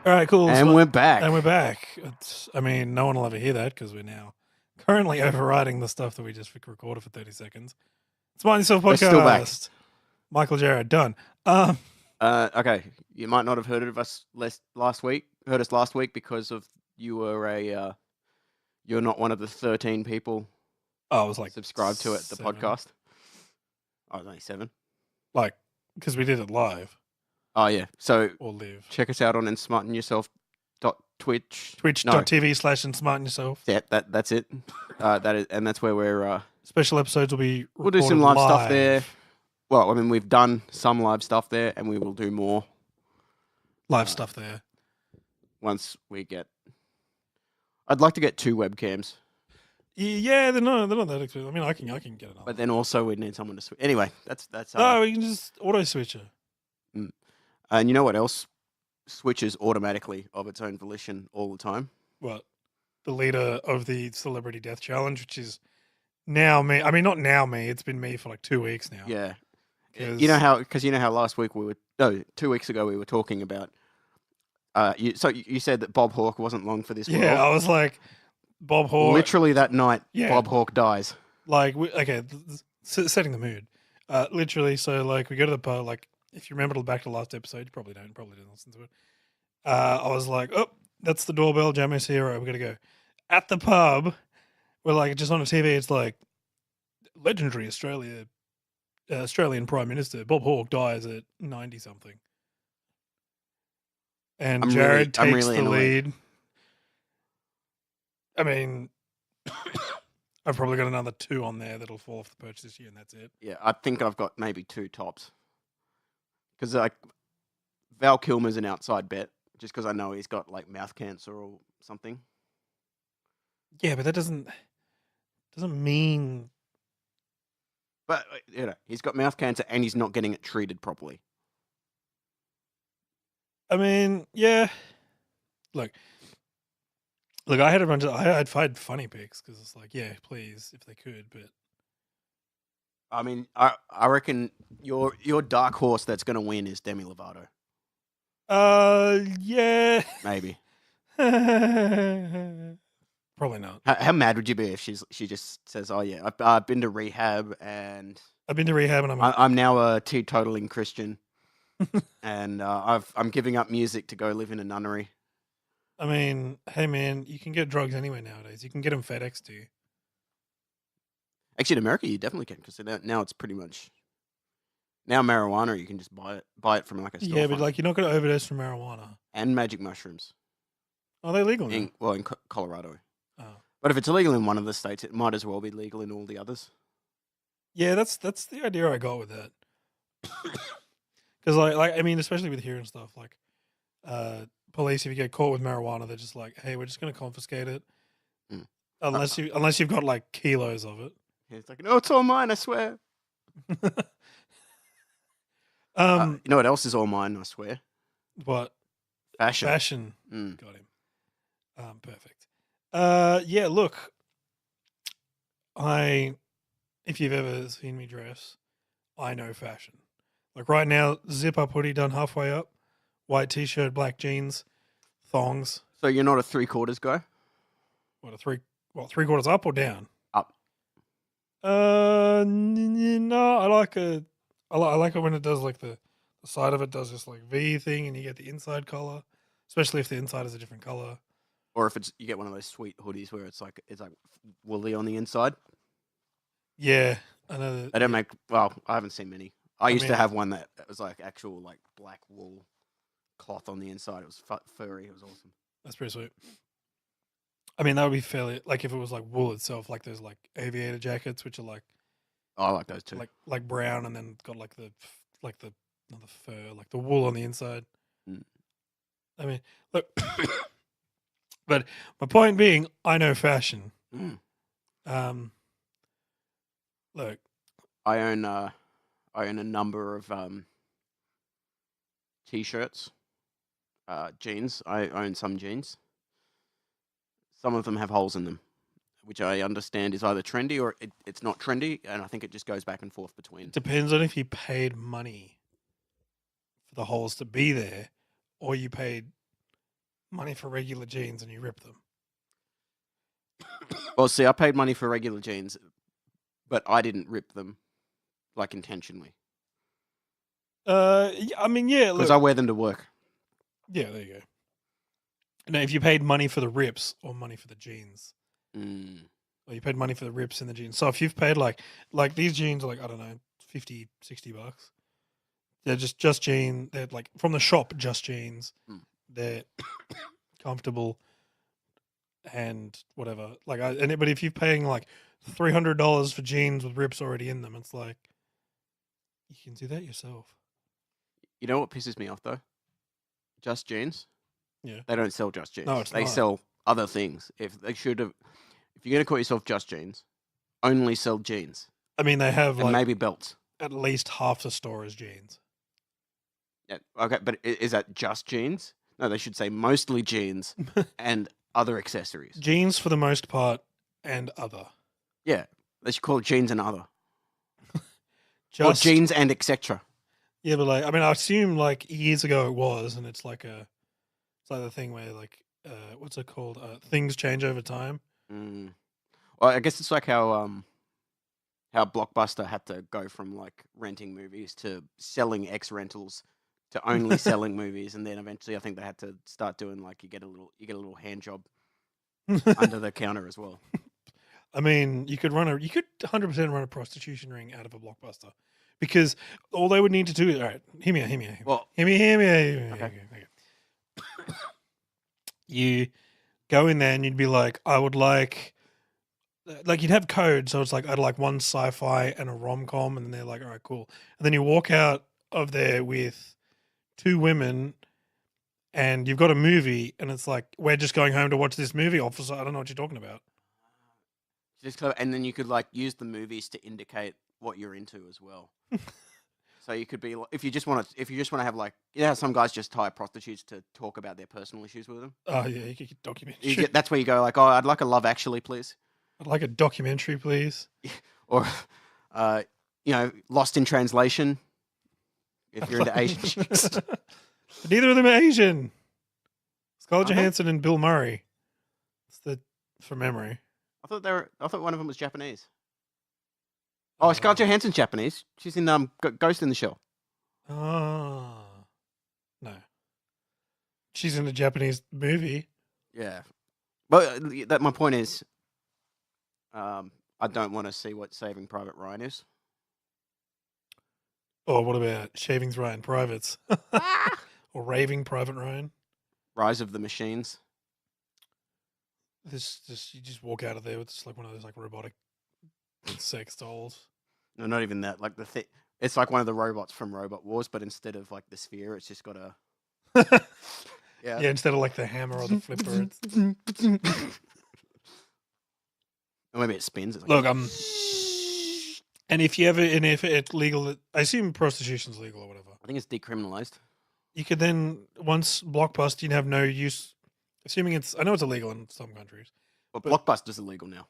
All right, cool. And we're back. And we're back. No one will ever hear that because we're now currently overriding the stuff that we just recorded for 30 seconds. It's Mind Yourself We're still back. Podcast. Michael Jarrett, done. Okay, you might not have heard of us last week. Heard us last week because of you were you're not one of the 13 people. I was like subscribed to it. The 7. podcast. I was only 7. Like because we did it live. Oh yeah. So or live. Check us out on smartenyourself.twitch. Twitch.tv/smartenyourself. Yeah, that's it. That's where we're. Special episodes will be. We'll do some live stuff there. Well, I mean, we've done some live stuff there, and we will do more live stuff there once we get. I'd like to get 2 webcams. Yeah, they're not that expensive. I mean, I can get another. But then also we need someone to switch. Anyway, that's. No, we can just auto switcher. And you know what else switches automatically of its own volition all the time? What? The leader of the Celebrity Death Challenge, which is now me. I mean, not now me. It's been me for like 2 weeks now. Yeah. You know how last week 2 weeks ago we were talking about. You said that Bob Hawke wasn't long for this world. Yeah, I was like, Bob Hawke. Literally that night, Bob Hawke dies. Like, setting the mood. Literally, so like we go to the pub. Like, if you remember back to the last episode, you probably don't. Probably didn't listen to it. I was like, oh, that's the doorbell. Jamo's here. Right, we're gonna go. At the pub, we're like just on a TV. It's like legendary Australian Prime Minister Bob Hawke dies at 90 something, and Jared takes the lead. I mean, I've probably got another 2 on there that'll fall off the perch this year, and that's it. Yeah, I think I've got maybe 2 tops. Because like Val Kilmer's an outside bet, just because I know he's got like mouth cancer or something. Yeah, but that doesn't mean. But he's got mouth cancer and he's not getting it treated properly. I mean, yeah. Look, I had I had funny picks because it's like, yeah, please, if they could, but. I mean, I reckon your dark horse that's going to win is Demi Lovato. Yeah. Maybe. Probably not. How mad would you be if she just says, "Oh yeah, I've been to rehab and I'm now a teetotaling Christian, and I'm giving up music to go live in a nunnery." I mean, hey man, you can get drugs anywhere nowadays. You can get them FedEx to you. Actually, in America, you definitely can because now it's pretty much marijuana. You can just buy it from like a store. Yeah, but like you're not going to overdose from marijuana and magic mushrooms. Are they legal now? In Colorado. Oh. But if it's illegal in one of the states, it might as well be legal in all the others. Yeah, that's the idea I got with that. Because like I mean, especially with here and stuff, like police, if you get caught with marijuana, they're just like, hey, we're just going to confiscate it, unless you've got like kilos of it. Yeah, it's like, no, it's all mine, I swear. You know what else is all mine, I swear? What? Fashion. Got him. Perfect. Yeah, look. If you've ever seen me dress, I know fashion. Like right now, zip-up hoodie done halfway up, white t-shirt, black jeans, thongs. So you're not a 3/4 guy? What, 3/4 up or down? Up. No, I like it when it does like the side of it does this like V thing and you get the inside color, especially if the inside is a different color. Or if you get one of those sweet hoodies where it's like woolly on the inside. Yeah, I know. They don't make. Well, I haven't seen many. I used to have one that was like actual like black wool cloth on the inside. It was furry. It was awesome. That's pretty sweet. I mean, that would be fairly like if it was like wool itself, like those like aviator jackets, which are like. Oh, I like those too. Like brown, and then got like the not the fur, like the wool on the inside. I mean, look. But my point being, I know fashion. Look, I own a number of t-shirts, jeans. I own some jeans. Some of them have holes in them, which I understand is either trendy or it's not trendy, and I think it just goes back and forth between. Depends on if you paid money for the holes to be there, or you paid money for regular jeans and you rip them. Well, see, I paid money for regular jeans, but I didn't rip them like intentionally I mean, yeah, because look, I wear them to work. yeah, there you go. Now, if you paid money for the rips or money for the jeans, Mm. or you paid money for the rips in the jeans. So if you've paid like these jeans are like, I don't know, 50, $60. They're just jean. They're like from the shop, just jeans. Mm. They're comfortable and whatever. Like, but if you're paying like $300 for jeans with rips already in them, it's like you can do that yourself. You know what pisses me off though? Just jeans. Yeah. They don't sell just jeans. No, it's they not. sell other things. If they should have, if you're gonna call yourself just jeans, only sell jeans I mean, they have and like maybe belts. at least half the store is jeans. Yeah, okay, but is that just jeans? No, they should say mostly jeans and other accessories. Jeans for the most part and other. Yeah, they should call it jeans and other. Or Just jeans and etc. Yeah, but like I mean, I assume like years ago it was, and it's like the thing where like what's it called? Things change over time. Mm. Well, I guess it's like how Blockbuster had to go from like renting movies to selling X rentals to only selling movies, and then eventually I think they had to start doing like you get a little hand job under the counter as well. I mean, you could 100% run a prostitution ring out of a Blockbuster, because all they would need to do is, all right, hear me out, hear me out, Well, hear me out. okay. You go in there and you'd be like, I would like you'd have codes, so it's like I'd like one sci-fi and a rom-com, and then they're like, all right, cool. And then you walk out of there with two women and you've got a movie, and it's like, we're just going home to watch this movie, officer. I don't know what you're talking about. Just clever. And then you could like use the movies to indicate what you're into as well. So you could be like, if you just want to have like, you know how some guys just hire prostitutes to talk about their personal issues with them. Oh yeah, you could documentary. That's where you go like, oh, I'd like a Love Actually, please. I'd like a documentary, please. Or, Lost in Translation. If you're into Asian chicks. But neither of them are Asian. Scarlett Okay. Johansson and Bill Murray. It's from memory. I thought one of them was Japanese. Oh, Scarlett Johansson's Japanese. She's in Ghost in the Shell. Oh. No. She's in a Japanese movie. Yeah, but my point is, I don't want to see what Saving Private Ryan is. Or what about Shavings Ryan Privates? Or Raving Private Ryan? Rise of the Machines. You just walk out of there with just like one of those like robotic sex dolls. No, not even that. Like it's like one of the robots from Robot Wars, but instead of like the sphere, it's just got a Yeah, instead of like the hammer or the flipper, it's or maybe it spins. It's like, look. And if it's legal, I assume prostitution's legal or whatever. I think it's decriminalized. You could then, once Blockbuster, you'd have no use. Assuming I know it's illegal in some countries. But But- Blockbuster's illegal now.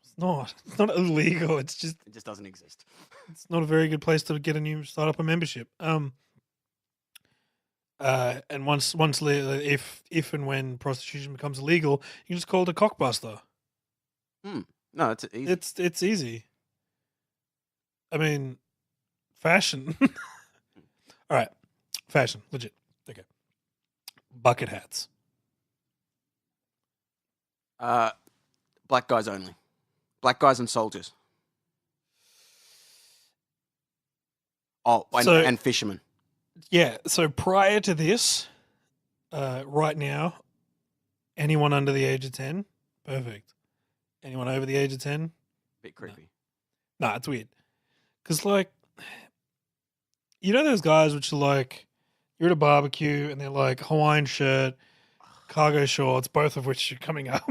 It's not. It's not illegal. It's just It just doesn't exist. it's not a very good place to get start up a membership. And once if and when prostitution becomes illegal, you can just call it a cockbuster. No, it's easy. It's easy. I mean, fashion. All right, fashion, legit. Okay, bucket hats. Black guys only. Black guys and soldiers. Oh, and fishermen. Yeah. So prior to this, right now, anyone under the age of 10, perfect. Anyone over the age of 10, Bit creepy. nah, it's weird. Because like, you know those guys which are like, you're at a barbecue and they're like Hawaiian shirt, cargo shorts, both of which are coming up.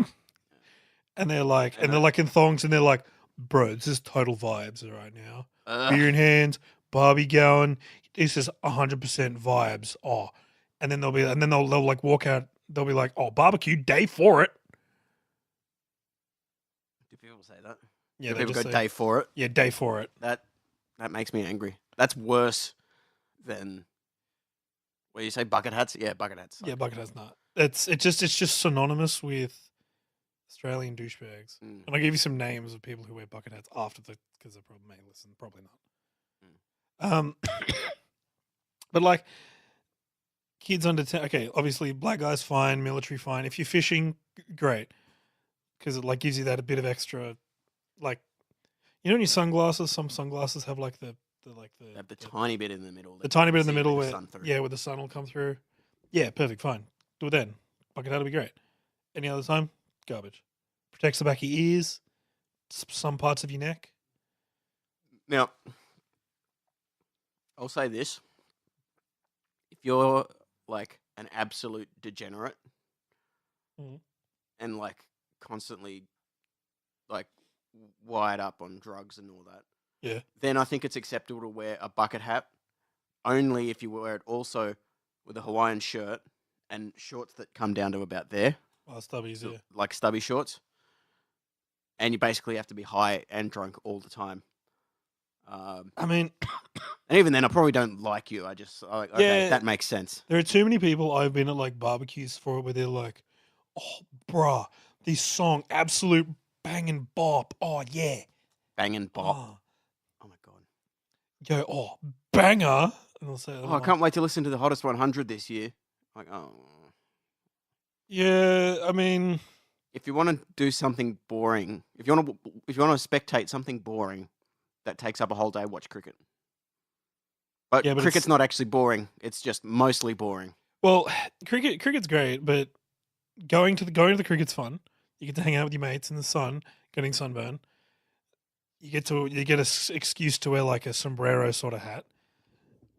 And they're like, and they're like in thongs, and they're like, bro, this is total vibes right now. Beer in hands, Barbie going. This is 100% vibes. Oh, and then they'll like walk out. They'll be like, oh, barbecue day for it. Do people say that? Yeah, Do they people just go say, day for it? yeah, day for it. That makes me angry. That's worse than. What do you say? Bucket hats? Yeah, bucket hats. Yeah, bucket hats not. it's just synonymous with Australian douchebags. Mm. And I'll give you some names of people who wear bucket hats after because they probably may listen, probably not. But like kids under 10, okay, obviously black guys fine, military fine. If you're fishing, great, because it like gives you that a bit of extra, like in your sunglasses. Some sunglasses have like They have the tiny bit in the middle. the tiny bit in the see a middle bit of where sun through. where the sun will come through. Yeah, perfect, fine. Do it then. Bucket hat will be great. Any other time, garbage. Protects the back of your ears, some parts of your neck. Now, I'll say this: if you're like an absolute degenerate Mhm. and like constantly like wired up on drugs and all that, Yeah. then I think it's acceptable to wear a bucket hat. Only if you wear it also with a Hawaiian shirt and shorts that come down to about there, Oh, stubbies, so yeah. like stubby shorts. And you basically have to be high and drunk all the time. I mean, And even then, I probably don't like you. Okay, Yeah. that makes sense. there are too many people I've been at like barbecues for where they're like, oh, bruh, this song, absolute banging bop. Oh, yeah. Bang and bop. Oh, Oh my god. yo, oh, banger. And they'll say, Oh, I can't wait to listen to the hottest 100 this year. Like, oh. yeah, I mean, If you want to do something boring, if you want to spectate something boring that takes up a whole day, watch cricket. But Yeah, but cricket's it's- not actually boring. It's just mostly boring. well, cricket's great, but going to the cricket's fun. You get to hang out with your mates in the sun, getting sunburn. You get a excuse to wear like a sombrero sort of hat.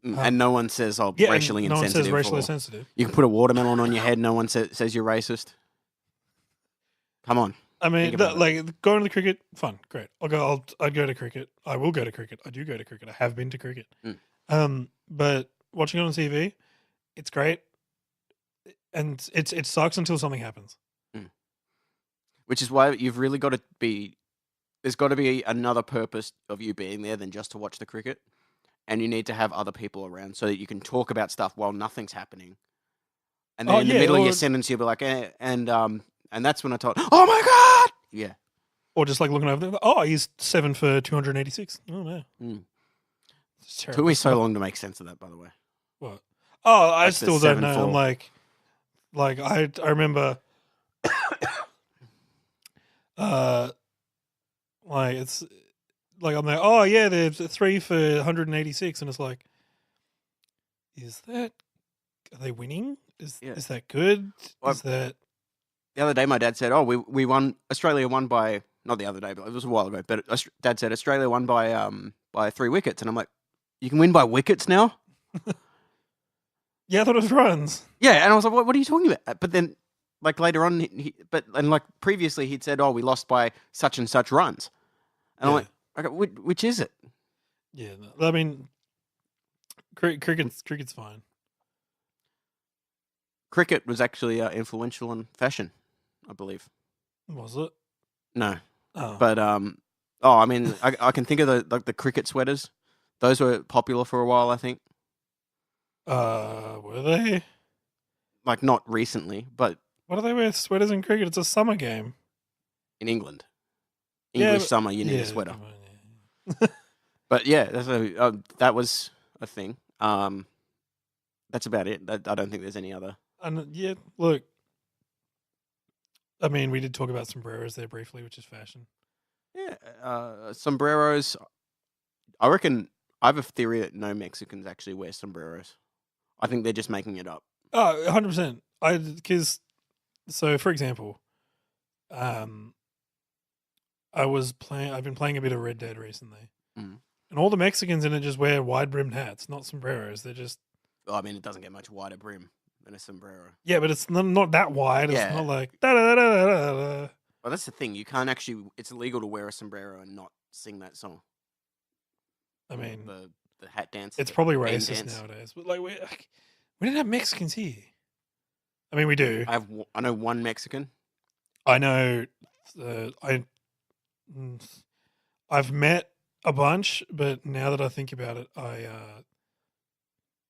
And no one says, oh, Yeah, racially and no one says insensitive. racially or sensitive. you can put a watermelon on your head. No one says you're racist. Come on. I mean, Think about it. like going to the cricket, fun, great. I'd go to cricket. I will go to cricket. I do go to cricket. I have been to cricket. But watching it on TV, it's great, and it sucks until something happens. Which is why you've really got to be. There's got to be another purpose of you being there than just to watch the cricket, and you need to have other people around so that you can talk about stuff while nothing's happening. And then in the middle of your sentence, you'll be like, and that's when I told, oh my god, yeah. Or just like looking over there, oh, he's 7 for 286. Oh man, Took me so long to make sense of that, by the way. What? Oh, I Like the still don't know. 7-4. I'm like I remember, like it's like I'm like, oh yeah, they're 3 for 186, and it's like, is that? Are they winning? Is that good? Is that? The other day, my dad said, "Oh, we won. Australia won by not the other day, but it was a while ago. But Dad said Australia won by 3 wickets, and I'm like, you can win by wickets now? Yeah, I thought it was runs. Yeah, and I was like, what are you talking about? But then, like later on, like previously, he'd said, oh, we lost by such and such runs, and I'm like, okay, which is it? Yeah, no, I mean, cricket's fine. Cricket was actually influential in fashion, I believe. Was it? No, Oh, but I mean, I can think of the cricket sweaters. Those were popular for a while, I think. were they? Like not recently, but Why do they wear sweaters in cricket? It's a summer game. in England, Yeah, English but- summer, you need a sweater. come on, yeah. But yeah, that was a thing. That's about it. I don't think there's any other. And yeah, look, I mean, we did talk about sombreros there briefly, which is fashion. Yeah, sombreros. I reckon I have a theory that no Mexicans actually wear sombreros. I think they're just making it up. Oh, 100%. So for example, I've been playing a bit of Red Dead recently. Mm. And all the Mexicans in it just wear wide brimmed hats, not sombreros. They're just I mean, it doesn't get much wider brim than a sombrero. yeah, but it's not that wide. It's Yeah. not like da da da da da da. Well, that's the thing. You can't actually. It's illegal to wear a sombrero and not sing that song. I mean, The hat dance. it's the probably cane racist dance. nowadays, but like we didn't have Mexicans here. I mean, we do. I know one Mexican. I know. I've met a bunch, but now that I think about it,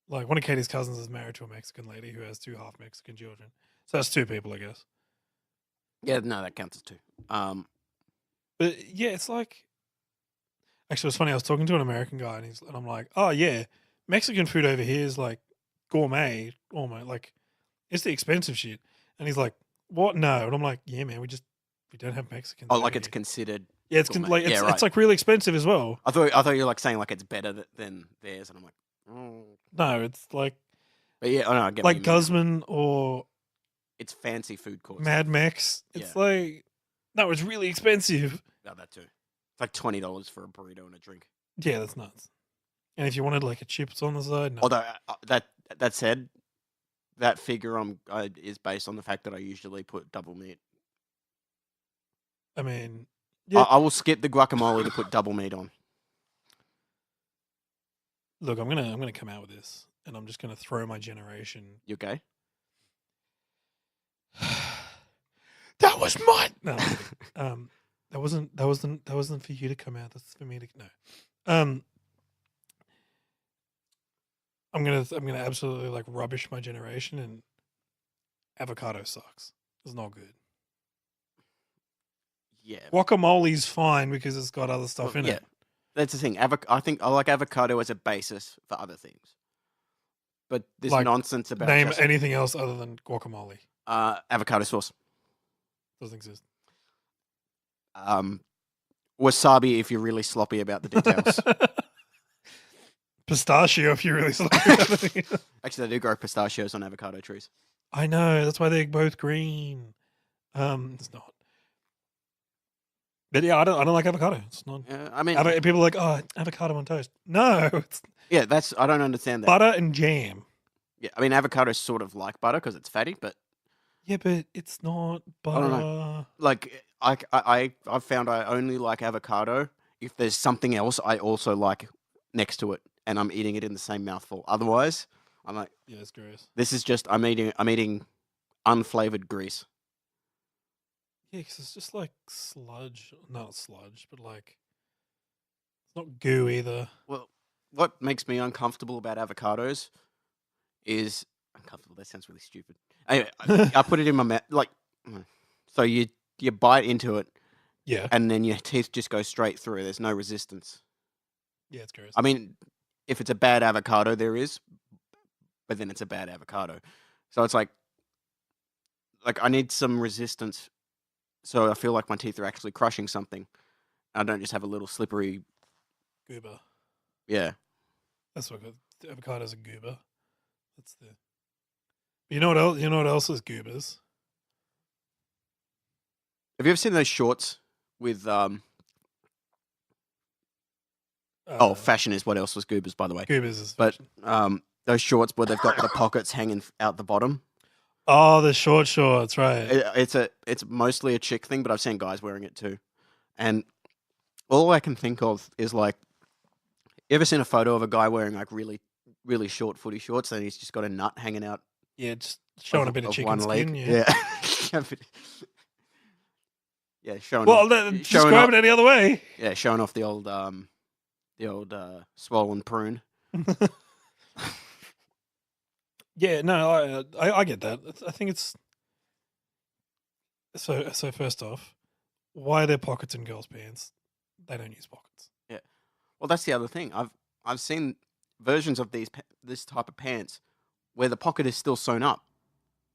Like one of Katie's cousins is married to a Mexican lady who has 2 half Mexican children. So that's 2 people, I guess. Yeah, no, that counts as 2. But yeah, it's like actually it's funny. I was talking to an American guy and I'm like, oh yeah, Mexican food over here is like gourmet, almost like it's the expensive shit. And he's like, what? No. And I'm like, yeah, man, we don't have Mexicans. Oh, over like it's here. considered. Yeah, it's gourmet. like Yeah, right. it's like really expensive as well. I thought you were like saying like it's better than theirs, and I'm like, No, it's like but yeah, I know, I get what like you mean now. Guzman or It's fancy food court. Mad Max. It's like no, it's really expensive. Oh, that too. It's like $20 for a burrito and a drink. Yeah, that's nuts. And if you wanted like a chips on the side, no. Although that said, that figure is based on the fact that I usually put double meat. I mean, yeah. I will skip the guacamole to put double meat on. Look, I'm gonna come out with this, and I'm just gonna throw my generation. You okay? That was mine. No, that wasn't for you to come out. That's for me to no. I'm gonna absolutely like rubbish my generation, and avocado sucks. It's not good. Yeah, guacamole's fine because it's got other stuff in it. That's the thing. I think I like avocado as a basis for other things. But this Like, nonsense about name anything else other than guacamole. Avocado sauce. Doesn't exist. Wasabi if you're really sloppy about the details. Pistachio if you're really sloppy about it. Actually, they do grow pistachios on avocado trees. I know. That's why they're both green. It's not. But yeah, I don't like avocado. It's not. I mean, people are like, oh, avocado on toast. No, it's I don't understand that. butter and jam. Yeah, I mean, avocado is sort of like butter because it's fatty, but yeah, but it's not butter. I don't know. Like I've found I only like avocado if there's something else I also like next to it, and I'm eating it in the same mouthful. Otherwise, I'm like, yeah, it's gross. This is just I'm eating unflavored grease. Yeah, because it's just like sludge. Not sludge, but like it's not goo either. Well, what makes me uncomfortable about avocados is uncomfortable. That sounds really stupid. Anyway, I put it in my mouth, like, so you bite into it, yeah, and then your teeth just go straight through. There's no resistance. Yeah, it's gross. I mean, if it's a bad avocado, there is, but then it's a bad avocado. So it's like I need some resistance, so I feel like my teeth are actually crushing something. I don't just have a little slippery goober. Yeah, that's what avocado's a goober. That's the. You know what else? You know what else is goobers? Have you ever seen those shorts with fashion is what else was goobers, by the way. Goobers is fashion. But those shorts where they've got the pockets hanging out the bottom. Oh, the short shorts, right? It's mostly a chick thing, but I've seen guys wearing it too. And all I can think of is like, you ever seen a photo of a guy wearing like really, really short footy shorts, and he's just got a nut hanging out? Yeah, just showing a bit of chicken one skin. leg. Yeah. Yeah, showing. Well, describe it any other way. Yeah, showing off the old swollen prune. Yeah, no, I get that. I think it's so. First off, why are there pockets in girls' pants? They don't use pockets. Yeah, well, that's the other thing. I've seen versions of this type of pants where the pocket is still sewn up,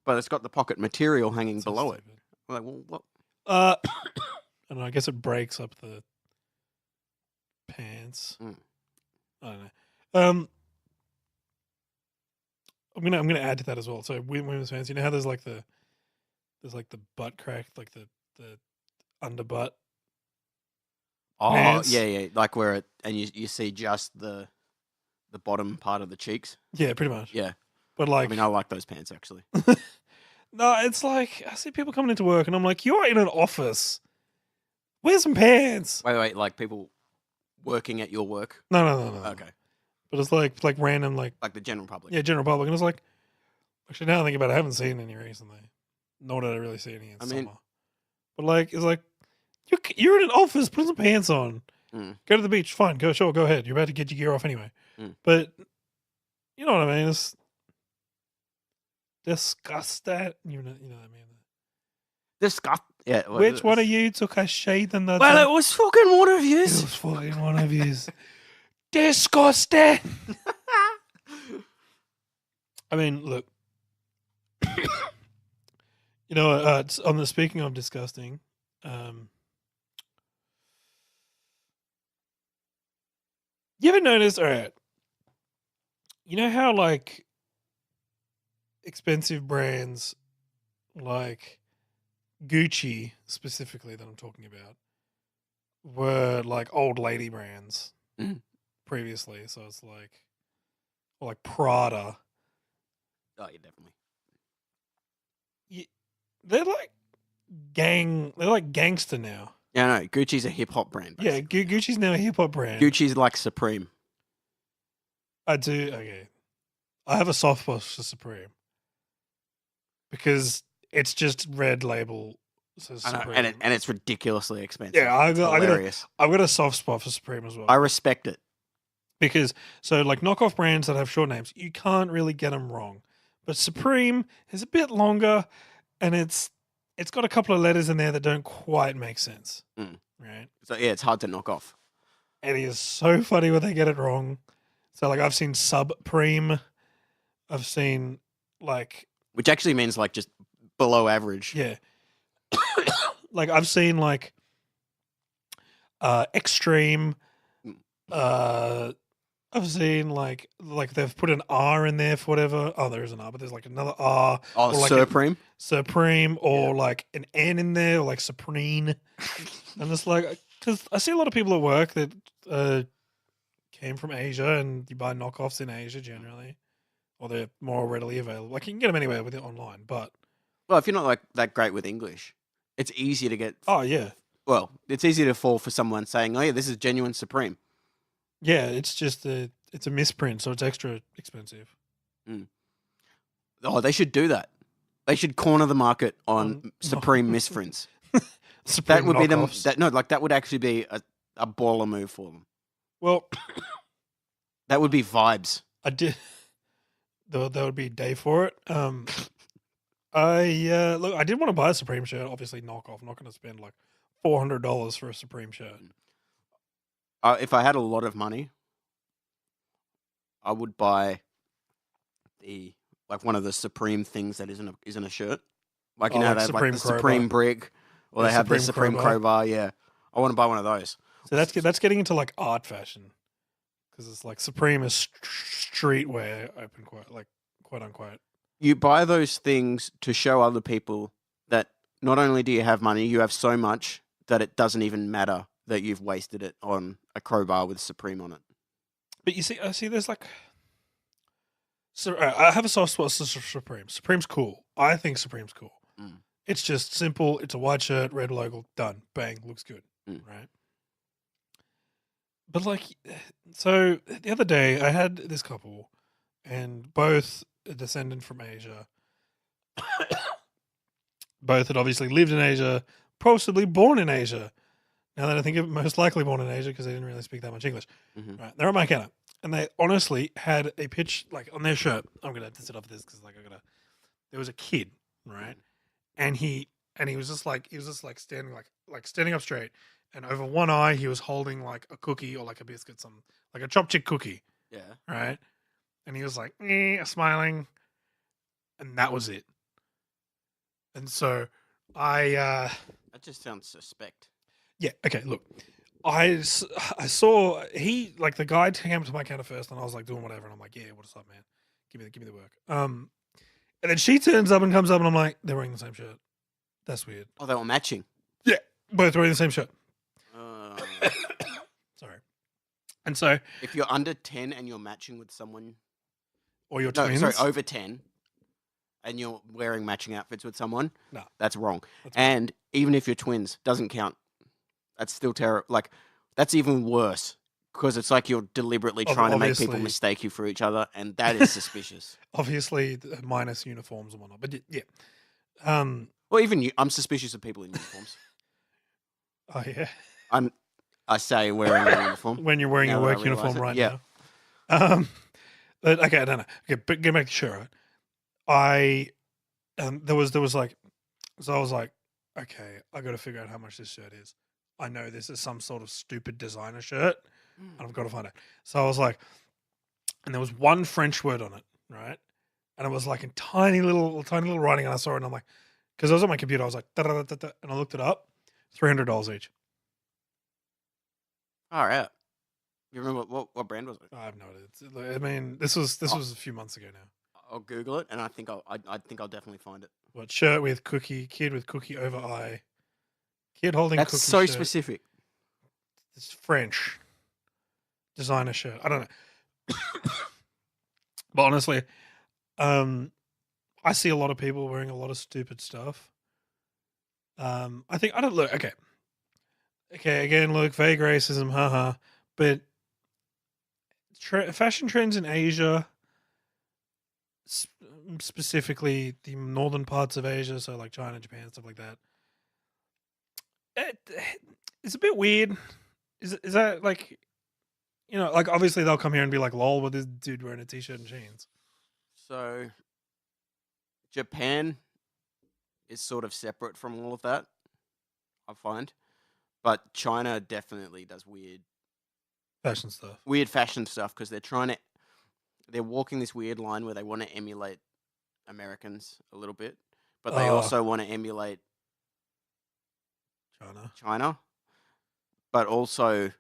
but it's got the pocket material hanging below it. I'm like, well, what? I don't know. I guess it breaks up the pants. I don't know. I'm gonna add to that as well. So women's pants, you know how there's like the butt crack, like the underbutt. Oh pants? yeah, like where it and you see just the bottom part of the cheeks. Yeah, pretty much. Yeah, but like, I mean, I like those pants actually. No, it's like I see people coming into work, and I'm like, you're in an office. Wear some pants. Wait, like people working at your work? No. Okay. But it's like random, like the general public. Yeah, general public. And it's like, actually, now I think about it, I haven't seen any recently. Nor did I really see any in summer. But like, it's like, you're in an office, put some pants on. Go to the beach, fine, go ahead. You're about to get your gear off anyway. But, You know what I mean? It's disgusting. You know what I mean? Disgust. Yeah. Which one of you took a shade in the Well, it was fucking one of It yous. was fucking one of yous. Disgusting. I mean, look. You know, on the speaking of disgusting, you ever notice? All right, you know how like expensive brands like Gucci specifically that I'm talking about were like old lady brands previously. So it's like, or like Prada. Oh, yeah, definitely. They're like They're like gangster now. Yeah, no, Gucci's a hip hop brand. Yeah, Basically. Gucci's now a hip hop brand. Gucci's like Supreme. I do. Okay, I have a soft spot for Supreme because it's just red label. Says I know, Supreme. and it's ridiculously expensive. Yeah, I've got a soft spot for Supreme as well. I respect it because so like knockoff brands that have short names, you can't really get them wrong. But Supreme is a bit longer, and it's got a couple of letters in there that don't quite make sense. Right? So yeah, it's hard to knock off. And it is so funny when they get it wrong. So like I've seen Subpreme, I've seen like, which actually means like just below average. Yeah. Like I've seen like Extreme. I've seen like they've put an R in there for whatever. Oh, there is an R, but there's like another R. Oh, like Supreme. Supreme, or like an N in there, or like Supreme. And it's like, because I see a lot of people at work that came from Asia, and you buy knockoffs in Asia generally, or they're more readily available. Like you can get them anywhere with it online, but well, if you're not like that great with English, it's easier to get. Oh yeah. Well, it's easy to fall for someone saying, "Oh yeah, this is genuine Supreme." Yeah, it's just it's a misprint, so it's extra expensive. Oh, they should do that. They should corner the market on Supreme misprints. Supreme that would knockoffs. be them. That would actually be a baller move for them. Well, that would be vibes. I did. That would be a day for it. I did want to buy a Supreme shirt. Obviously, knockoff. I'm not going to spend like $400 for a Supreme shirt. If I had a lot of money, I would buy one of the Supreme things that isn't a shirt. Like, you know, they have like the Supreme brick, or they have the Supreme crowbar. Yeah, I want to buy one of those. So that's getting into like art fashion, because it's like Supreme is streetwear, quote unquote. You buy those things to show other people that not only do you have money, you have so much that it doesn't even matter that you've wasted it on a crowbar with Supreme on it. But you see, there's like, so I have a soft spot for Supreme. Supreme's cool. I think Supreme's cool. It's just simple. It's a white shirt, red logo, done, bang, looks good, right? But like, so the other day I had this couple, and both a descendant from Asia. Both had obviously lived in Asia, possibly born in Asia. Now that I think of it, most likely born in Asia because they didn't really speak that much English. Right? They're at my counter, and they honestly had a pitch like on their shirt. I'm gonna have to sit up for this because there was a kid, right? And he was just like standing standing up straight, and over one eye he was holding like a cookie or like a biscuit, like a chopped chick cookie. Yeah. Right. And he was like smiling, and that was it. And so that just sounds suspect. Yeah. Okay. Look, I saw the guy came to my counter first, and I was like doing whatever, and I'm like, yeah, what's up, man? Give me the work. And then she turns up and comes up, and I'm like, they're wearing the same shirt. That's weird. Oh, they were matching. Yeah, both wearing the same shirt. Sorry. And so, if you're under 10 and you're matching with someone, or you're twins, over 10. And you're wearing matching outfits with someone, no, that's wrong. And even if you're twins, doesn't count. That's still terrible. Like, that's even worse because it's like you're deliberately trying to make people mistake you for each other, and that is suspicious. Obviously, minus uniforms and whatnot. But yeah. Well, even I'm suspicious of people in uniforms. Oh yeah. I say wearing a uniform when you're wearing a work uniform right now. Okay, no. Okay, but get back to shirt. Right? I there was like, so I was like, okay, I got to figure out how much this shirt is. I know this is some sort of stupid designer shirt, and I've got to find out. So I was like, and there was one French word on it, right? And it was like in tiny little writing, and I saw it, and I'm like, because I was on my computer, I was like, da, da, da, da, da, and I looked it up, $300 each. All right. You remember what brand was it? I have no idea. I mean, this was Oh, a few months ago now. I'll Google it, and I think I'll definitely find it. What shirt with cookie? Kid with cookie over eye. Kid holding That's cookie so shirt. specific. It's French designer shirt. I don't know, but honestly, I see a lot of people wearing a lot of stupid stuff. I think I don't look okay. Okay, again, look, vague racism, haha. But fashion trends in Asia, specifically the northern parts of Asia, so like China, Japan, stuff like that. It, it's a bit weird. Is that like, like obviously they'll come here and be like, "Lol, with this dude wearing a t-shirt and jeans." So Japan is sort of separate from all of that, I find. But China definitely does Fashion stuff. weird fashion stuff because they're walking this weird line where they want to emulate Americans a little bit, but they also want to emulate China. But also,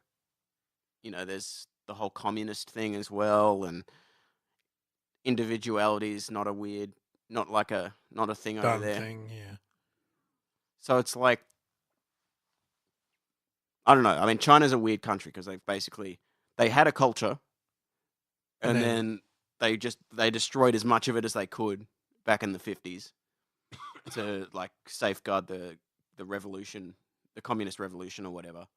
there's the whole communist thing as well, and individuality is not a thing over Done there. thing, yeah. So it's like, I don't know. I mean, China's a weird country because they had a culture, and then they destroyed as much of it as they could back in the 50s to like safeguard the revolution, the communist revolution or whatever.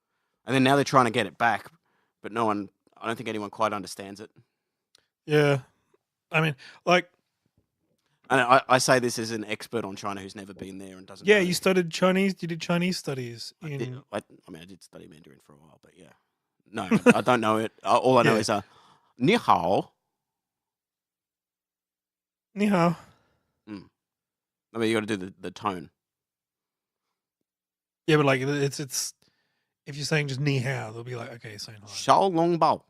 And then now they're trying to get it back, but I don't think anyone quite understands it. Yeah. I mean, like, and I say this as an expert on China who's never been there and doesn't. Yeah, know. you studied Chinese. You did Chinese studies. I did study Mandarin for a while, but yeah, no, I don't know it. All I know is ni hao. Ni hao. I mean, you got to do the tone. Yeah, but like it's if you're saying just ni hao, they'll be like, okay, saying hi. Shao long bao.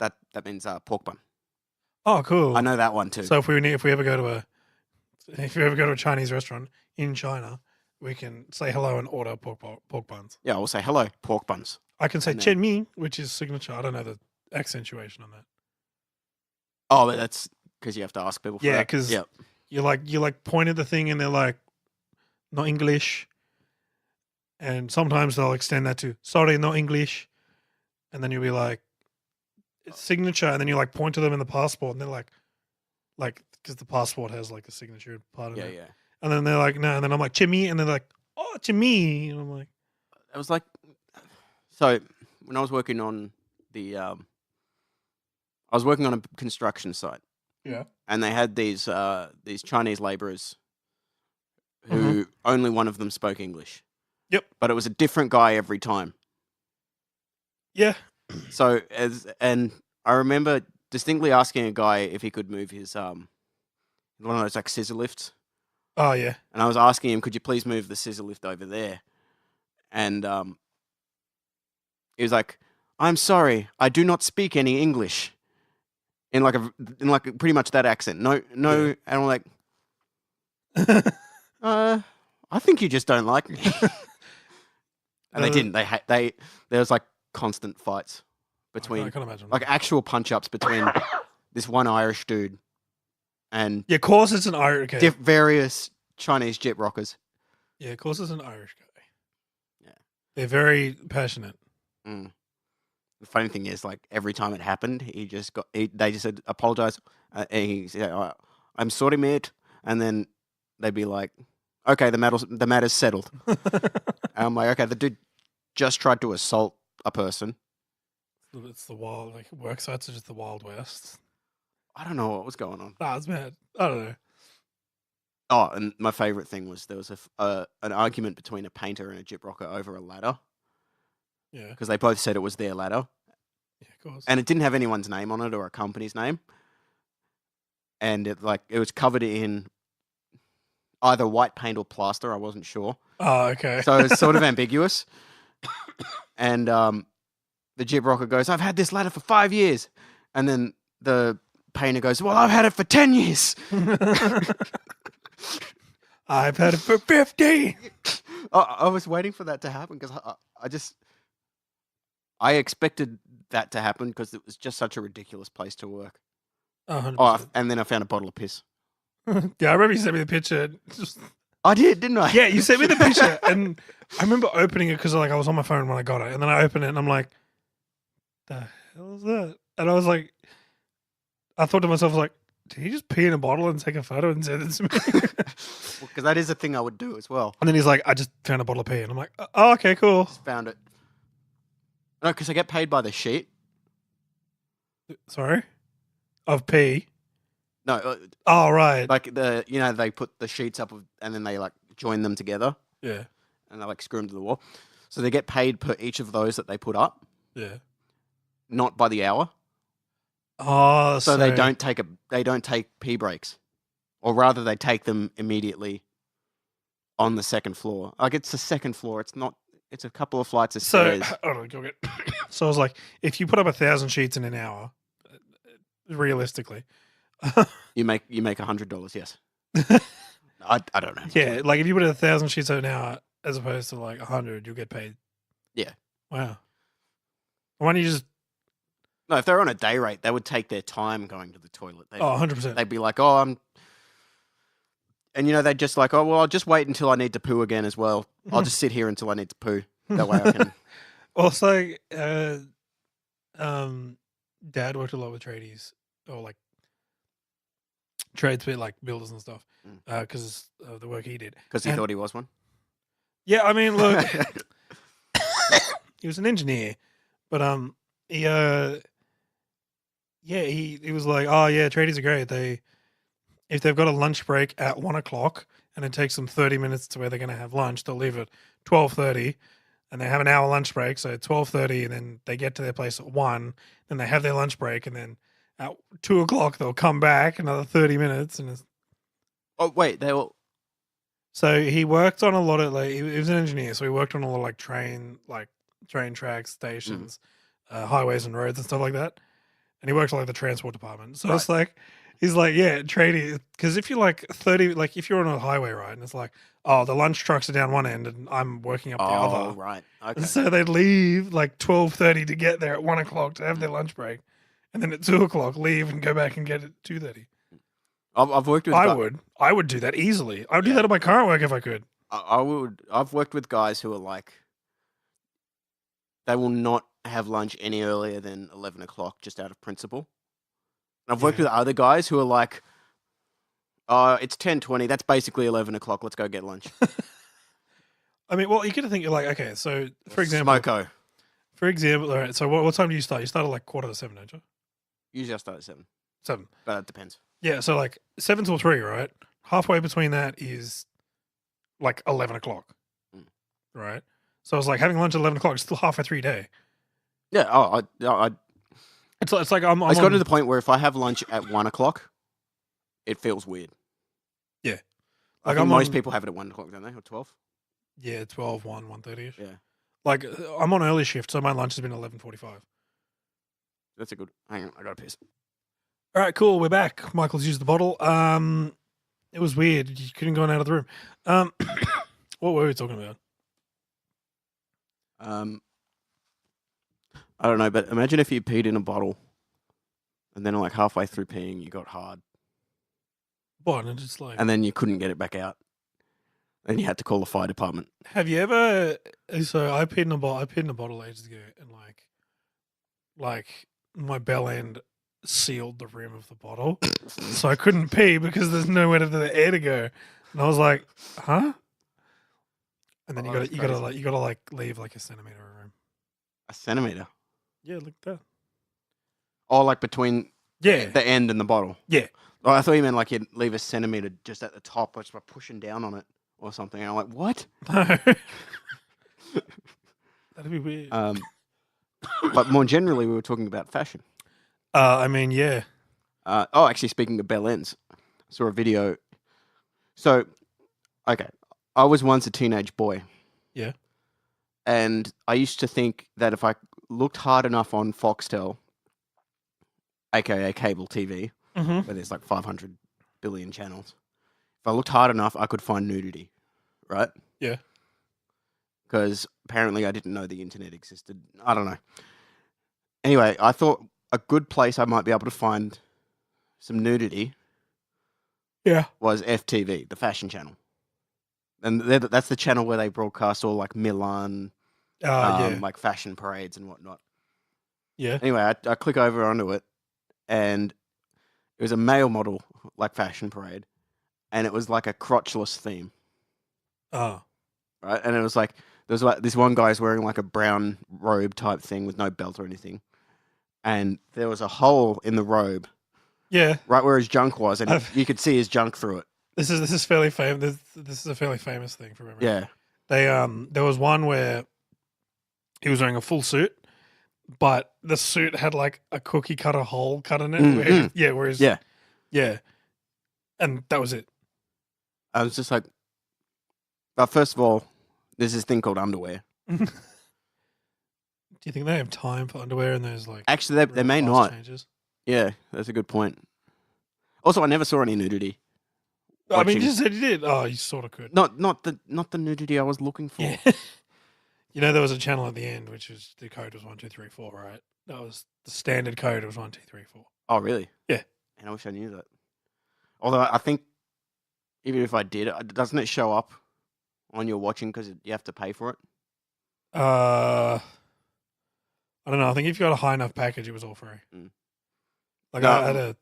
That means pork bun. Oh, cool. I know that one too. So if we ever go to a Chinese restaurant in China, we can say hello and order pork buns. Yeah, we'll say hello, pork buns. I can say chen mi, which is signature. I don't know the accentuation on that. Oh, but that's because you have to ask people for that. Yeah, because you like point at the thing and they're like, not English. And sometimes they'll extend that to, sorry, not English. And then you'll be like, it's signature. And then you like point to them in the passport and they're like, because the passport has like a signature part of it. Yeah. And then they're like, no. And then I'm like, Chimmy. And they're like, oh, Chimmy. And I'm like, it was like, so when I was working on I was working on a construction site. Yeah. And they had these Chinese laborers who only one of them spoke English. Yep. But it was a different guy every time. Yeah. So and I remember distinctly asking a guy if he could move his one of those like scissor lifts. Oh yeah. And I was asking him, could you please move the scissor lift over there? And he was like, I'm sorry, I do not speak any English. In like pretty much that accent. No, yeah. And I'm like, I think you just don't like me. And they didn't. There was like constant fights between, I can imagine, like actual punch ups between this one Irish dude and of course it's an Irish guy. Various Chinese jet rockers. Yeah, of course it's an Irish guy. Yeah, they're very passionate. The funny thing is, like every time it happened, they just said apologize, and he said, "I'm sorry, mate," and then they'd be like, "Okay, the matter's settled." And I'm like, "Okay, the dude just tried to assault a person." It's the wild, like work sites are just the Wild West. I don't know what was going on. Nah, it's mad. I don't know. Oh, and my favorite thing was there was an argument between a painter and a gyp rocker over a ladder. Yeah, because they both said it was their ladder. Yeah, of course. And it didn't have anyone's name on it or a company's name. and it was covered in either white paint or plaster. I wasn't sure, Oh, okay. so it's sort of ambiguous. And the jib rocker goes, "I've had this ladder for 5 years," and then the painter goes, "Well, I've had it for 10 years." I've had it for 50. I was waiting for that to happen because I expected that to happen because it was just such a ridiculous place to work. Oh, 100%. Oh, and then I found a bottle of piss. Yeah, I remember you sent me the picture. Just, I did, didn't I? yeah, you sent me the picture, and I remember opening it because like I was on my phone when I got it, and then I opened it, and I'm like, "The hell is that?" And I was like, I thought to myself, like, did he just pee in a bottle and take a photo and send it to me? Because that is a thing I would do as well. And then he's like, I just found a bottle of pee, and I'm like, oh, okay, cool. Just found it. No, because I get paid by the sheet. Sorry, of pee. No, Oh, right. like they put the sheets up and then they like join them together. Yeah. And they like screw them to the wall. So they get paid per each of those that they put up. Yeah. Not by the hour. Oh, so they don't take pee breaks, or rather, they take them immediately on the second floor. Like it's the second floor. It's not. It's a couple of flights of stairs. Hold on, go get. So I was like, if you put up 1,000 sheets in an hour, realistically, you make $100. Yes. I don't know. Yeah, like if you put 1,000 sheets an hour as opposed to like 100, you'll get paid. Yeah. Wow. Why don't you just? No, if they're on a day rate, they would take their time going to the toilet. 100%. They'd be like, "Oh, I'm," and they'd just like, "Oh, well, I'll just wait until I need to poo again as well. I'll just sit here until I need to poo. That way I can." Also, Dad worked a lot with tradies or like tradespeople, like builders and stuff, because of the work he did. Because he thought he was one. Yeah, I mean, look, he was an engineer, but he was like, oh yeah, tradies are great. If they've got a lunch break at 1 o'clock and it takes them 30 minutes to where they're going to have lunch, they'll leave at 12:30, and they have an hour lunch break. So 12:30, and then they get to their place at 1, then they have their lunch break, and then at 2 o'clock they'll come back another 30 minutes, and oh wait, they will. So he worked on a lot of he was an engineer, so he worked on a lot of train tracks, stations, highways and roads and stuff like that. And he worked on the transport department. So it's like, he's like, yeah, trading. Because if you're like 30, like if you're on a highway, right, and it's like, oh, the lunch trucks are down one end and I'm working up the other. Oh, right. Okay. So they'd leave like 12:30 to get there at 1 o'clock to have their lunch break. And then at 2 o'clock, leave and go back and get it at 2:30. I've worked with. I would do that easily. I would do that at my current work if I could. I would. I've worked with guys who are like, they will not have lunch any earlier than 11 o'clock just out of principle. And I've worked with other guys who are like, it's 10:20. That's basically 11 o'clock. Let's go get lunch. I mean, well, you got to think, you're like, okay, so for example, Smoko. For example, all right. So what time do you start? You start at like 7:15, don't you? Usually I start at 7. 7. But it depends. Yeah, so like 7 till 3, right? Halfway between that is like 11 o'clock, right? So it's like having lunch at 11 o'clock is still halfway through your day. Yeah. It's like it's got to the point where if I have lunch at 1 o'clock, it feels weird. Yeah. I think most people have it at 1 o'clock, don't they? Or 12? Yeah, 12, 1:30ish. Yeah. Like I'm on early shift, so my lunch has been 11:45. That's a good. Hang on, I got to piss. All right, cool. We're back. Michael's used the bottle. It was weird. You couldn't go out of the room. What were we talking about? I don't know, but imagine if you peed in a bottle, and then like halfway through peeing, you got hard. What? And it's like, and then you couldn't get it back out, and you had to call the fire department. Have you ever? So I peed in a bottle. I peed in a bottle ages ago, and like my bell end sealed the rim of the bottle, so I couldn't pee because there's nowhere for the air to go. And I was like, huh? And then you gotta leave like a centimeter of room. A centimeter. Yeah, like that. Oh, like between the end and the bottle. Yeah. Oh, I thought you meant like you'd leave a centimeter just at the top, just by pushing down on it or something. And I'm like, what? No. That'd be weird. But more generally, we were talking about fashion. I mean, yeah. Actually, speaking of bell ends, I saw a video. So, okay, I was once a teenage boy. Yeah. And I used to think that if I looked hard enough on Foxtel, aka cable TV, Mm-hmm. where there's like 500 billion channels, if I looked hard enough, I could find nudity, right? Yeah. Because apparently I didn't know the internet existed. I don't know. Anyway, I thought a good place I might be able to find some nudity Yeah. was FTV, the fashion channel. And that's the channel where they broadcast all like Milan, Yeah. like fashion parades and whatnot. Yeah. Anyway, I click over onto it, and it was a male model like fashion parade, and it was like a crotchless theme, Oh. right? And it was like there's like this one guy's wearing like a brown robe type thing with no belt or anything, and there was a hole in the robe Yeah. right where his junk was, and I've- you could see his junk through it. This is fairly famous. This is a fairly famous thing from memory. Yeah, There was one where he was wearing a full suit, but the suit had like a cookie cutter hole cut in it. Whereas yeah. yeah, and that was it. I was just like, but first of all, there's this thing called underwear. Do you think they have time for underwear in those like? Actually, they may fast not. Changes? Yeah, that's a good point. Also, I never saw any nudity. I mean, Watching. you said you did. Oh, you sort of could. Not the nudity I was looking for. Yeah. You know, there was a channel at the end, which was the code was 1234, right? That was the standard code. It was 1234. Oh, really? Yeah. And I wish I knew that. Although I think even if I did, doesn't it show up on your watching because you have to pay for it? I don't know. I think if you got a high enough package, it was all free. Mm. Like No, I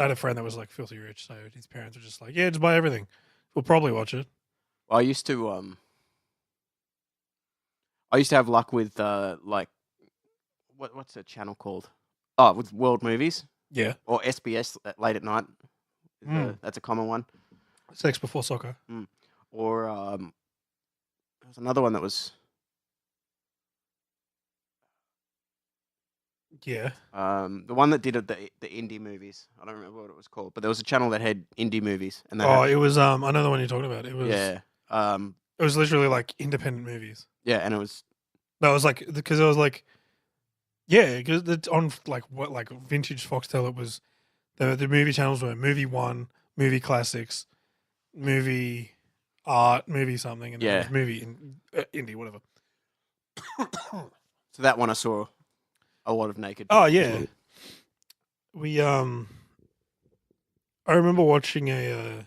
had a friend that was like filthy rich, so his parents were just like, "Yeah, just buy everything. We'll probably watch it." I used to have luck with like what's the channel called? Oh, with World Movies Yeah, or SBS late at night. Mm. That's a common one. Sex Before Soccer. Or there was another one that was Yeah. the one that did the indie movies. I don't remember what it was called, but there was a channel that had indie movies, and It was I know the one you're talking about. It was yeah, It was literally like independent movies. yeah, and it was That was like because it was like yeah, because it's on like what like vintage Foxtel. It was the movie channels were movie one, movie classics, movie art, movie something, and then Yeah. it was movie indie whatever. so that one I saw a lot of naked. Oh people as yeah, well. we I remember watching when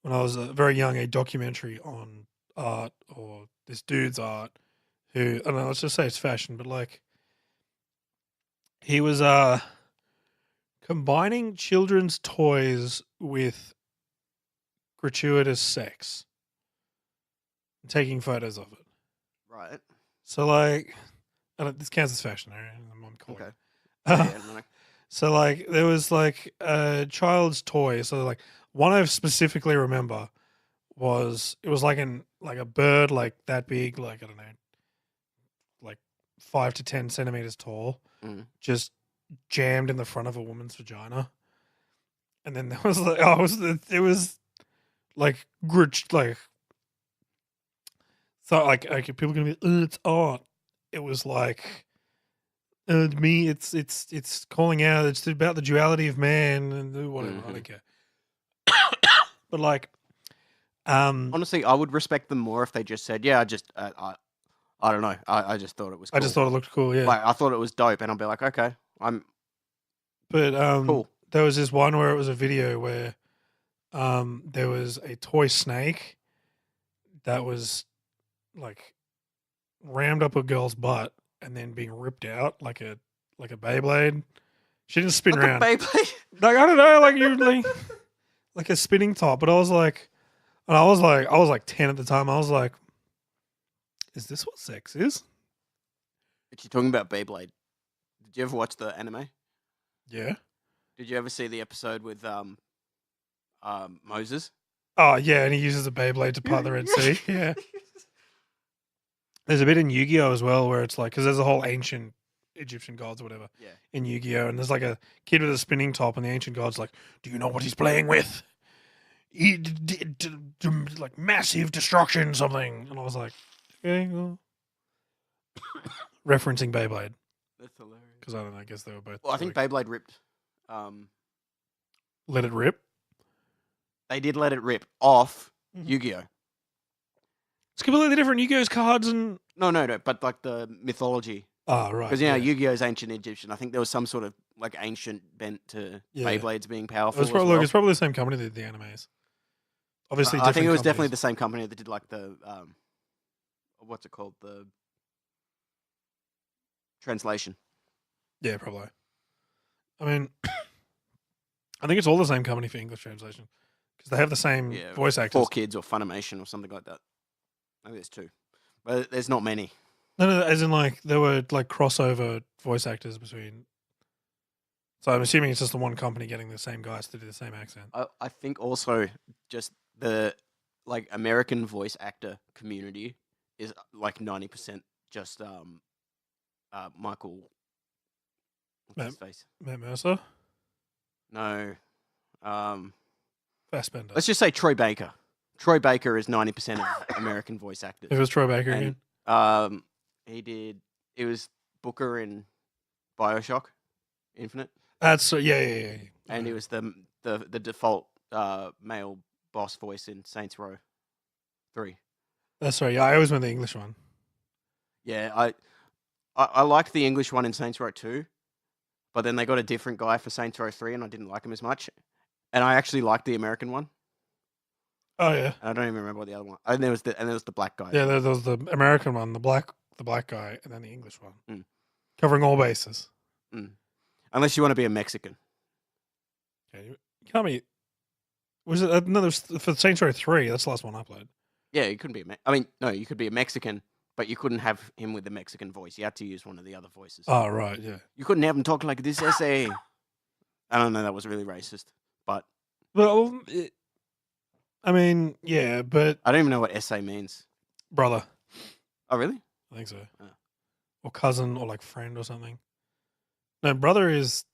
I was very young a documentary on art or this dude's art who I don't know, let's just say it's fashion, but like he was combining children's toys with gratuitous sex and taking photos of it. Right. So like this counts as fashion, right? I'm calling Okay. it. Yeah, no, So like there was like a child's toy. So like one I specifically remember was it was like a bird like that big, like I don't know, like 5 to 10 centimeters tall, Mm. just jammed in the front of a woman's vagina. And then there was like it was like like so like people gonna be it's art. It was like to me, it's calling out. It's about the duality of man and whatever. I don't care. But like, Honestly, I would respect them more if they just said, "Yeah, I just, I don't know, I just thought it was. Cool. I just thought it looked cool. Yeah, like I thought it was dope, and I'll be like, okay, I'm but cool. there was this one where it was a video where there was a toy snake that was like rammed up a girl's butt and then being ripped out like a Beyblade. She didn't spin Like around. a Beyblade. Like I don't know, like usually like a spinning top. But I was like 10 at the time. I was like, is this what sex is? But you're talking about Beyblade. Did you ever watch the anime? Yeah. Did you ever see the episode with Moses? Oh yeah, and he uses a Beyblade to part the Red Sea. Yeah. There's a bit in Yu-Gi-Oh as well where it's like because there's a whole ancient Egyptian gods or whatever Yeah. in Yu-Gi-Oh, and there's like a kid with a spinning top, and the ancient god's like, "Do you know what he's playing with? Like massive destruction, something." And I was like, "Okay, well." Referencing Beyblade That's hilarious. because I don't know. I guess they were both. Well, I think Beyblade ripped. Let it rip. They did let it rip off Mhm. Yu-Gi-Oh. It's completely different. Yu-Gi-Oh's cards and No, but like the mythology. right. Because Yu-Gi-Oh's ancient Egyptian. I think there was some sort of like ancient bent to Beyblades being powerful. It's probably, it's probably the same company that did the animes. Obviously, I think it was definitely companies. the same company that did like the what's it called, the translation. Yeah, probably. I mean, I think it's all the same company for English translation because they have the same voice actors. 4Kids or Funimation or something like that. Maybe there's 2, but there's not many. No, as in like there were like crossover voice actors between. So I'm assuming it's just the one company getting the same guys to do the same accent. I think also just the like American voice actor community is like 90% just Michael. What's his face? Matt Mercer, No. Fassbender. Let's just say Troy Baker. Troy Baker is 90% of American voice actors. It was Troy Baker again. He did. It was Booker in BioShock Infinite. That's yeah. And he was the default male boss voice in Saints Row 3. That's right. Yeah, I always went the English one. Yeah, I liked the English one in Saints Row 2, but then they got a different guy for Saints Row 3, and I didn't like him as much. And I actually liked the American one. Oh yeah. I don't even remember what the other one. And there was the black guy. Yeah, there was the American one, the black guy, and then the English one, covering all bases. Unless you want to be a Mexican. Yeah, you can't be. Was it no? For Saints Row 3. That's the last one I played. Yeah, you couldn't be no, you could be a Mexican, but you couldn't have him with the Mexican voice. You had to use one of the other voices. Oh right, yeah. You couldn't have him talk like this essay. I don't know. That was really racist, but Well, I mean, yeah, but I don't even know what essay means. Brother. Oh, really? I think so. Oh. Or cousin, or like friend, or something. No, brother is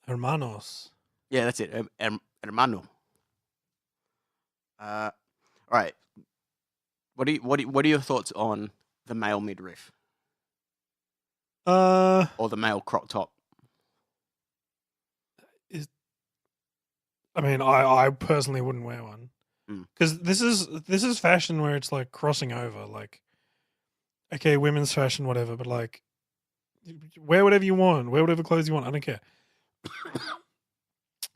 hermanos. Yeah, that's it. Hermano. All right. What are your thoughts on the male midriff? Or the male crop top? I mean, I personally wouldn't wear one because this is fashion where it's like crossing over. Like, okay, women's fashion, whatever, but like, wear whatever you want, wear whatever clothes you want. I don't care.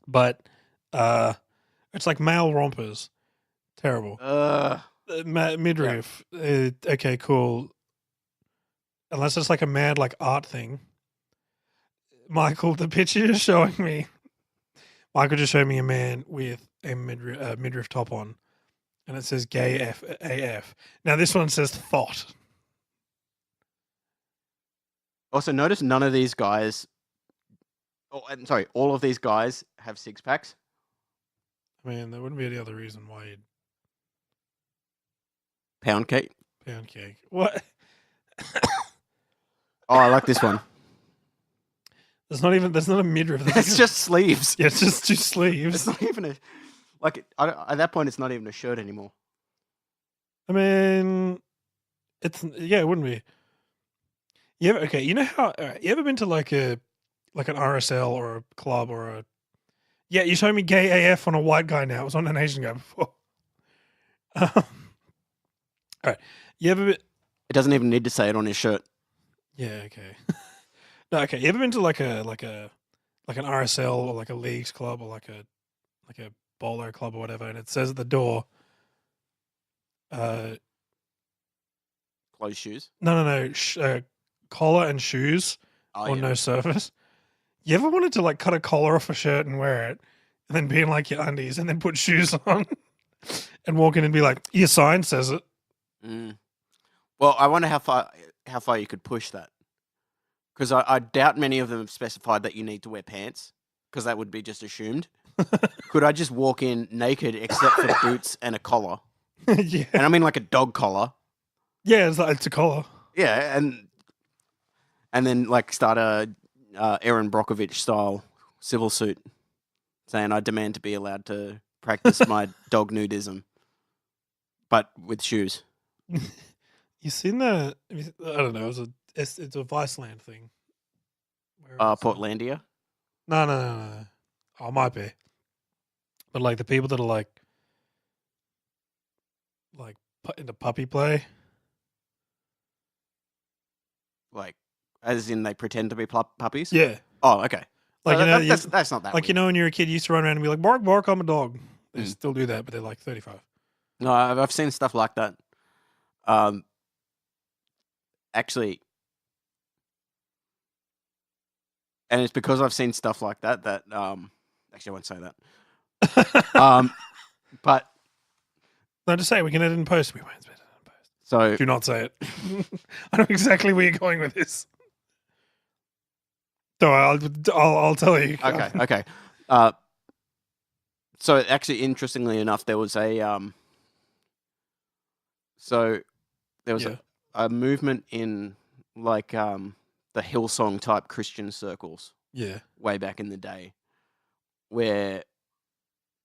But it's like male rompers, terrible. Midriff, okay, cool. Unless it's like a mad like art thing. Michael, the picture you're showing me. Michael just showed me a man with a midriff top on, and it says "gay AF." Now this one says "thought." Also, notice none of these guys. Oh, I'm sorry, all of these guys have 6-packs. I mean, there wouldn't be any other reason why you'd pound cake. Pound cake. What? Oh, I like this one. There's not a midriff. It's just sleeves. Yeah, it's just 2 sleeves. It's not even at that point, it's not even a shirt anymore. I mean, it wouldn't be. Okay, you know how you ever been to like an RSL or a club or a you showed me gay AF on a white guy now. It was on an Asian guy before. All right, you ever been? It doesn't even need to say it on his shirt. Yeah, okay. No, okay. You ever been to like an RSL or like a leagues club or like a bowler club or whatever, and it says at the door, closed shoes. No, collar and shoes no surface. You ever wanted to like cut a collar off a shirt and wear it, and then be in like your undies, and then put shoes on, and walk in and be like, your sign says it. Well, I wonder how far you could push that. Because I doubt many of them have specified that you need to wear pants, because that would be just assumed. Could I just walk in naked except for boots and a collar? Yeah. And I mean like a dog collar. Yeah, it's a collar. Yeah, and and then like start a Aaron Brockovich style civil suit, saying I demand to be allowed to practice my dog nudism, but with shoes. You seen the? I don't know. It's a Viceland thing. Where it was, Portlandia. no, no, no, no. Oh, it might be. But like the people that are like into puppy play. Like, as in they pretend to be puppies? Yeah. Oh, okay. Like That's not that like weird. when you're a kid, you used to run around and be like, bark, bark, I'm a dog. They Mm. still do that, but they're like 35. No, I've seen stuff like that. Actually, and it's because I've seen stuff like that actually I won't say that. But No, just say it. We can edit in post. We won't edit in post. so Do not say it. I know exactly where you're going with this. So I'll tell you. okay. So actually, interestingly enough, there was a Yeah. a movement in like the Hillsong type Christian circles Yeah. way back in the day, where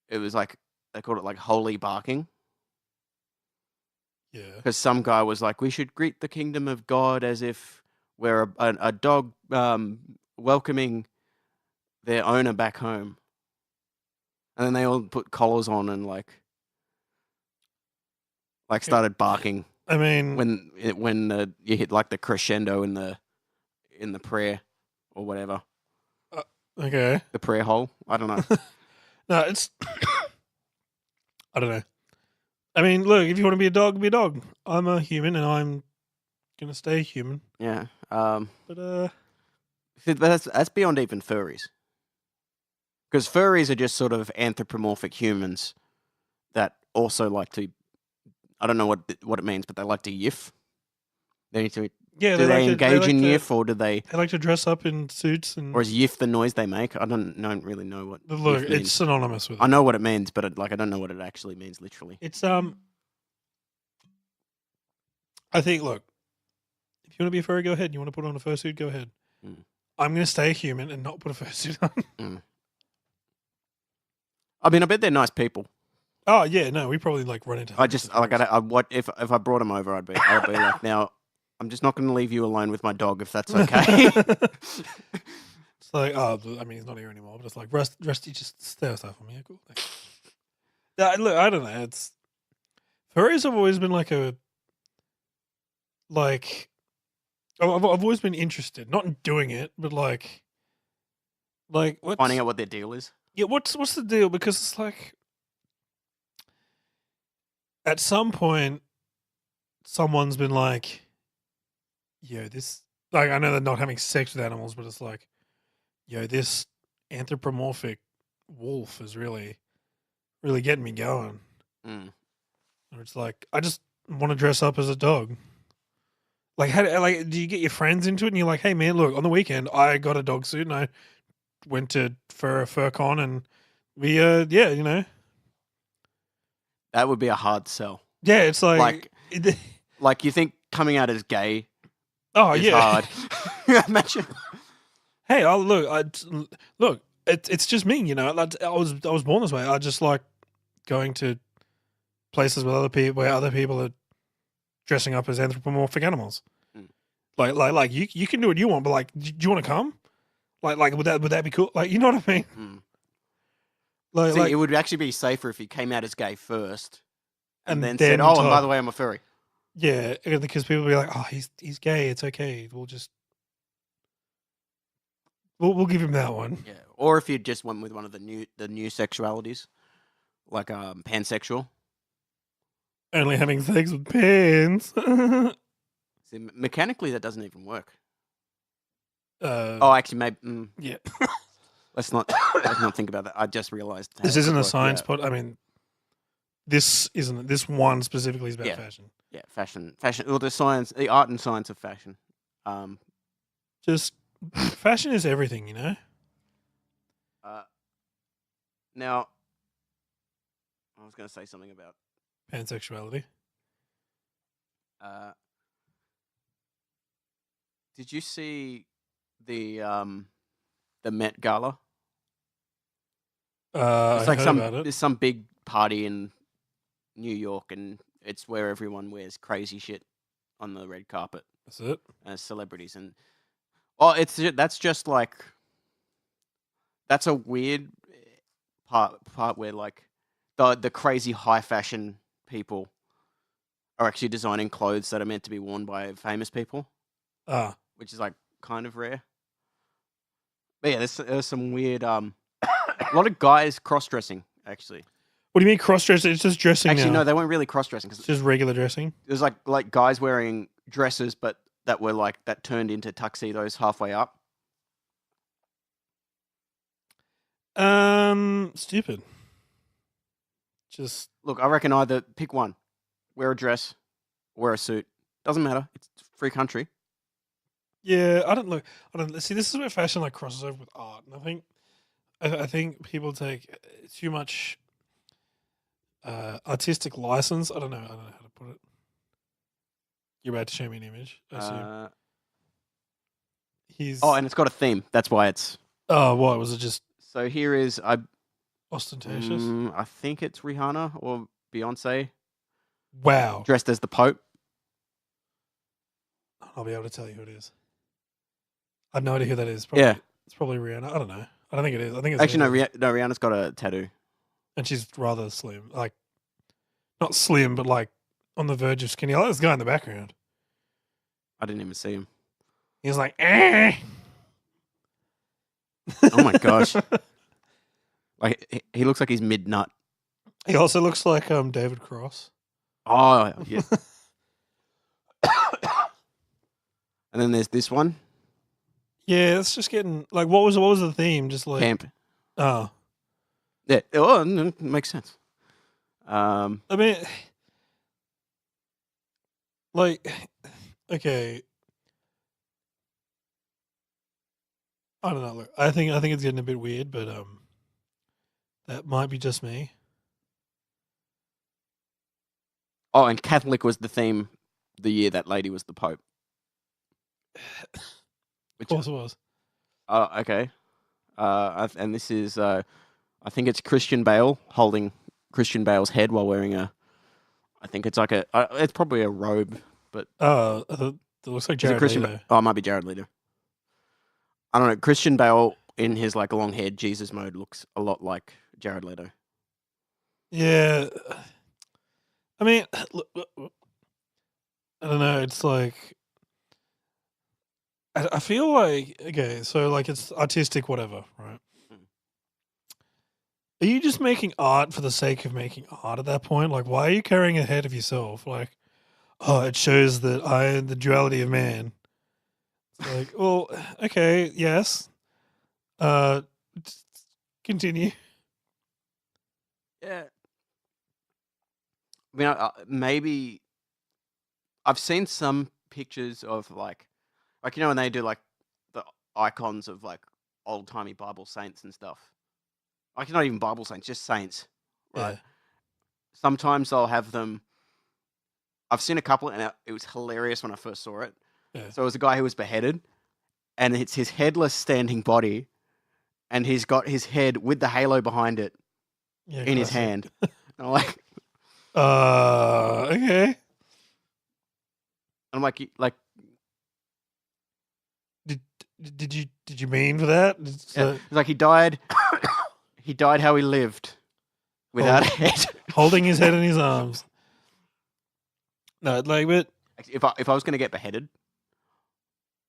it was like they called it like holy barking, Yeah. because some guy was like, we should greet the kingdom of God as if we're a dog welcoming their owner back home, and then they all put collars on and like started barking I mean, when you hit like the crescendo in the prayer or whatever, okay. the prayer hole. I don't know. No, it's. I don't know. I mean, look, if you want to be a dog, be a dog. I'm a human and I'm going to stay human. Yeah. But, But that's beyond even furries. Because furries are just sort of anthropomorphic humans that also like to. I don't know what it means, but they like to yiff. They need to. yeah, Do they engage in to, yiff, or do they? They like to dress up in suits and. Or is yiff the noise they make? I don't really know what. Look, yiff means. it's synonymous with it. I know what it means, but I don't know what it actually means literally. It's I think, look, if you want to be a furry, go ahead. You want to put on a fursuit, go ahead. Mm. I'm going to stay human and not put a fursuit on. Mm. I mean, I bet they're nice people. Oh yeah, no, we probably like run into. I just like what if I brought them over, I'd be like, now I'm just not going to leave you alone with my dog if that's okay. It's like, oh, I mean, he's not here anymore. But it's like, Rusty, just stay outside for me. Yeah, cool. Thanks. Yeah, look, I don't know. It's furries have always been like I've always been interested, not in doing it, but like what's Finding out what their deal is. yeah, what's the deal? Because it's like at some point, someone's been like, yo, this, like, I know they're not having sex with animals, but it's like, yo, this anthropomorphic wolf is really, really getting me going. Mm. And it's like, I just want to dress up as a dog. Like, do you get your friends into it and you're like, hey, man, look, on the weekend, I got a dog suit and I went to fur con and we, yeah, you know. That would be a hard sell. Yeah, it's like like you think coming out as gay is yeah. hard. Imagine. Hey, look, it's just me, you know. I was born this way. I just like going to places with other people where other people are dressing up as anthropomorphic animals. Mm. Like you can do what you want, but like, do you want to come? Like would that be cool? Like, you know what I mean? Mm. Like it would actually be safer if he came out as gay first, and then then said, "Oh, and by the way, I'm a furry." Yeah, because people will be like, oh, he's gay. It's okay. We'll give him that one. Yeah, or if you just went with one of the new sexualities, like pansexual. Only having sex with pants. See, mechanically, that doesn't even work. Oh, actually, maybe. Yeah. Let's not think about that. I just realized this isn't a science pod. I mean, this isn't. This one specifically is about fashion. Yeah, fashion. Well, the art and science of fashion. Just fashion is everything, you know. Now, I was going to say something about pansexuality. Did you see the Met Gala? It's I like heard about it. there's some big party in New York, and it's where everyone wears crazy shit on the red carpet That's it. as celebrities. And that's just like that's a weird part where like the crazy high fashion people are actually designing clothes that are meant to be worn by famous people, Ah, which is like kind of rare. But yeah, there's some weird a lot of guys cross dressing actually. what do you mean cross dressing? It's just dressing Actually, now. no, they weren't really cross dressing It's because just regular dressing. it was like guys wearing dresses, but that were like that turned into tuxedos halfway up. Stupid. Just Look, I reckon either pick one, wear a dress, wear a suit. Doesn't matter. It's a free country. yeah. I don't look. I don't see. This is where fashion like crosses over with art, and I think people take too much artistic license. I don't know. I don't know how to put it. You're about to show me an image. I assume he's. Oh, and it's got a theme. That's why it's. Oh, what was it? Just So here is ostentatious. I think it's Rihanna or Beyonce Wow. dressed as the Pope. I'll be able to tell you who it is. I have no idea who that is. Probably, Yeah. it's probably Rihanna. I don't know. I don't think it is. I think it's Actually, no, Rihanna. Rihanna's got a tattoo. And she's rather slim. Like, not slim, but like on the verge of skinny. I like this guy in the background. I didn't even see him. He's like, eh. Oh my gosh. Like he looks like he's mid nut. He also looks like David Cross. Oh yeah. And then there's this one, Yeah, it's just getting like what was the theme? Just like camp. oh, Yeah. Oh, no, makes sense. I mean, like okay, I don't know. Look, I think it's getting a bit weird, but that might be just me. Oh, and Catholic was the theme the year that lady was the Pope. Of Which, course it was. okay. And this is, I think it's Christian Bale holding Christian Bale's head while wearing I think it's like it's probably a robe, but It looks like is it Jared Christian? Leto. Oh, it might be Jared Leto. I don't know. Christian Bale in his like long haired Jesus mode looks a lot like Jared Leto. Yeah, I mean, look, I don't know. It's like I feel like okay, so like it's artistic, whatever, right? Mm. Are you just making art for the sake of making art at that point? Like, why are you carrying a head of yourself? Like, oh, it shows that I am the duality of man. It's like, well, okay, yes. Uh, continue. Yeah. I mean, maybe I've seen some pictures of like when they do like the icons of like old timey Bible saints and stuff. Like not even Bible saints, just saints, right? Yeah, Sometimes I'll have them. I've seen a couple, and it was hilarious when I first saw it. yeah, So it was a guy who was beheaded, and it's his headless standing body, and he's got his head with the halo behind it yeah. in his Classic. hand. And I'm like, Okay. Did did you mean for that? yeah. It's like he died. He died how he lived, without a head. Holding his head in his arms. No, like, but If I was gonna get beheaded,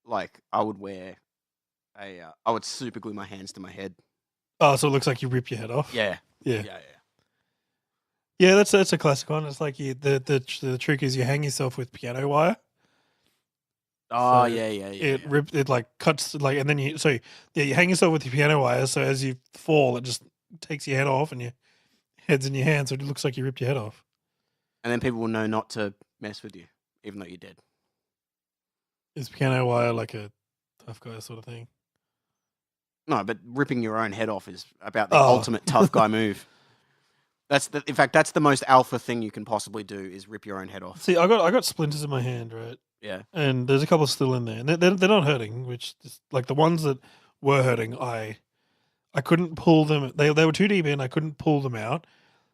like I would wear I would super glue my hands to my head. oh, so it looks like you rip your head off. Yeah, Yeah. yeah. Yeah, that's a classic one. It's like the trick is you hang yourself with piano wire. Oh, So yeah. It like cuts like and then you hang yourself with your piano wire. So as you fall, it just takes your head off and your head's in your hand, so it looks like you ripped your head off. And then people will know not to mess with you, even though you're dead. Is piano wire like a tough guy sort of thing? No, but ripping your own head off is about the Oh. ultimate tough guy move. In fact, that's the most alpha thing you can possibly do is rip your own head off. See, I got splinters in my hand, right? Yeah. and there's a couple still in there, and they're not hurting. Which just, like the ones that were hurting, I couldn't pull them. They were too deep in. I couldn't pull them out.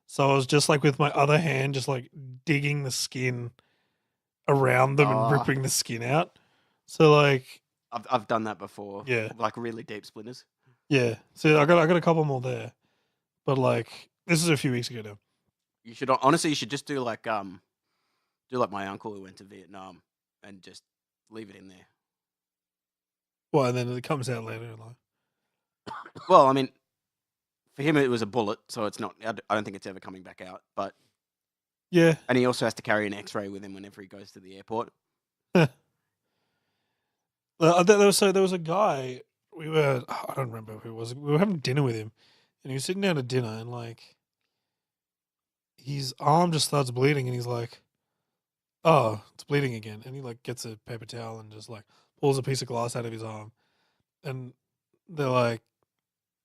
So I was just like with my other hand, just like digging the skin around them and Oh, ripping the skin out. So like, I've done that before. yeah, Like really deep splinters. yeah. So I got a couple more there, but like this is a few weeks ago now. You should honestly, you should just do like my uncle who went to Vietnam, and just leave it in there. Well, and then it comes out later. Like, Well, I mean, for him it was a bullet, so it's not. I don't think it's ever coming back out. But yeah. and he also has to carry an X-ray with him whenever he goes to the airport. There was a guy. I don't remember who it was. We were having dinner with him, and he was sitting down at dinner, and like his arm just starts bleeding, and he's like, "Oh, it's bleeding again." And he like gets a paper towel and just like pulls a piece of glass out of his arm, and they're like,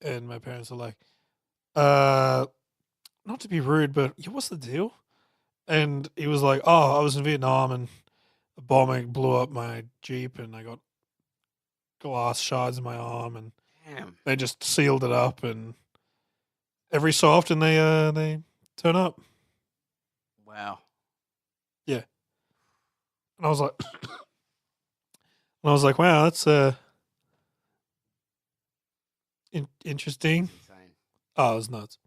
and my parents are like, "Uh, not to be rude, but yeah, what's the deal?" And he was like, "Oh, I was in Vietnam, and a bombing blew up my Jeep, and I got glass shards in my arm, and Damn. they just sealed it up, and every so often they turn up." Wow. Yeah, and I was like, wow, that's interesting. Insane. Oh, it was nuts.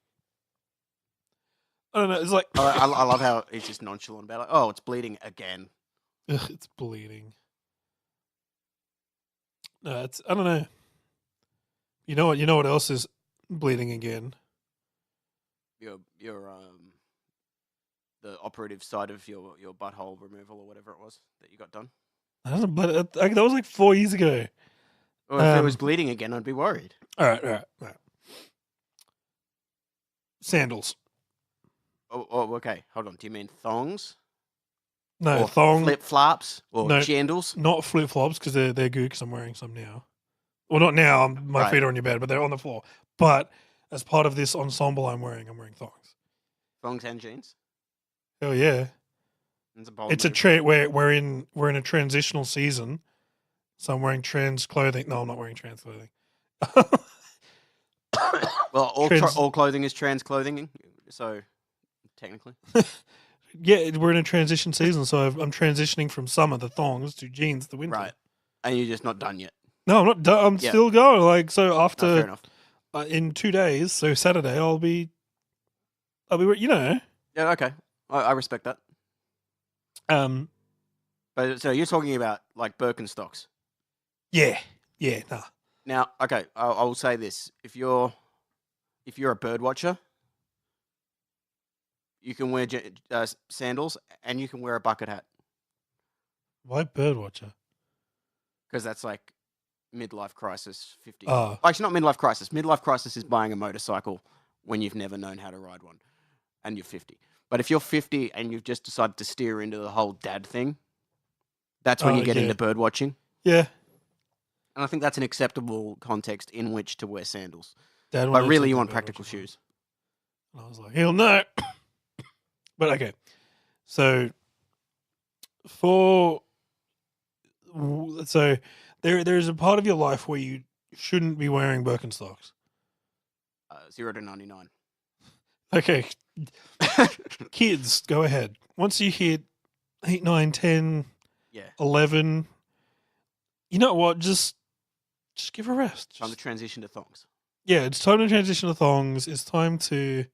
I don't know. It's like I love how he's just nonchalant about it. Oh, it's bleeding again. ugh, it's bleeding. No, it's I don't know. You know what? You know what else is bleeding again? Your the operative side of your butthole removal or whatever it was that you got done. That wasn't that was like 4 years ago. Well, if it was bleeding again, I'd be worried. All right. Sandals. Oh, okay. Hold on. Do you mean thongs? No, or thong. flip flops or No. jandals? Not flip flops because they're good because I'm wearing some now. Well, not now. My Right. feet are on your bed, but they're on the floor. But as part of this ensemble, I'm wearing thongs. Thongs and jeans. Hell yeah! It's a bold It's move. a trend. We're in a transitional season, so I'm wearing trans clothing. No, I'm not wearing trans clothing. Well, Trans- all clothing is trans clothing, so technically. Yeah, we're in a transition season, so I'm transitioning from summer the thongs to jeans the winter. Right. And you're just not done yet. No, I'm not done. I'm Yeah. still going. Like so, No, fair after enough. in 2 days, so Saturday, I'll be you know. Yeah, okay. I respect that. Um. But so you're talking about like Birkenstocks. Yeah. Nah. Now, okay, I will say this: if you're a bird watcher, you can wear sandals and you can wear a bucket hat Why birdwatcher? because that's like midlife crisis 50. Oh. Actually, not midlife crisis. Midlife crisis is buying a motorcycle when you've never known how to ride one, and you're 50. But if you're 50 and you've just decided to steer into the whole dad thing, that's when you get into bird watching. Yeah. And I think that's an acceptable context in which to wear sandals. Dad But wanted to really, take you me want bird practical watching shoes. once. And I was like, hell no. But okay. So there's a part of your life where you shouldn't be wearing Birkenstocks. 0 to 99. Okay. Kids, go ahead. Once you hit 8, 9, 10, Yeah. 11, you know what? Just give a rest. Time to transition to thongs. Yeah, it's time to transition to thongs. It's time to.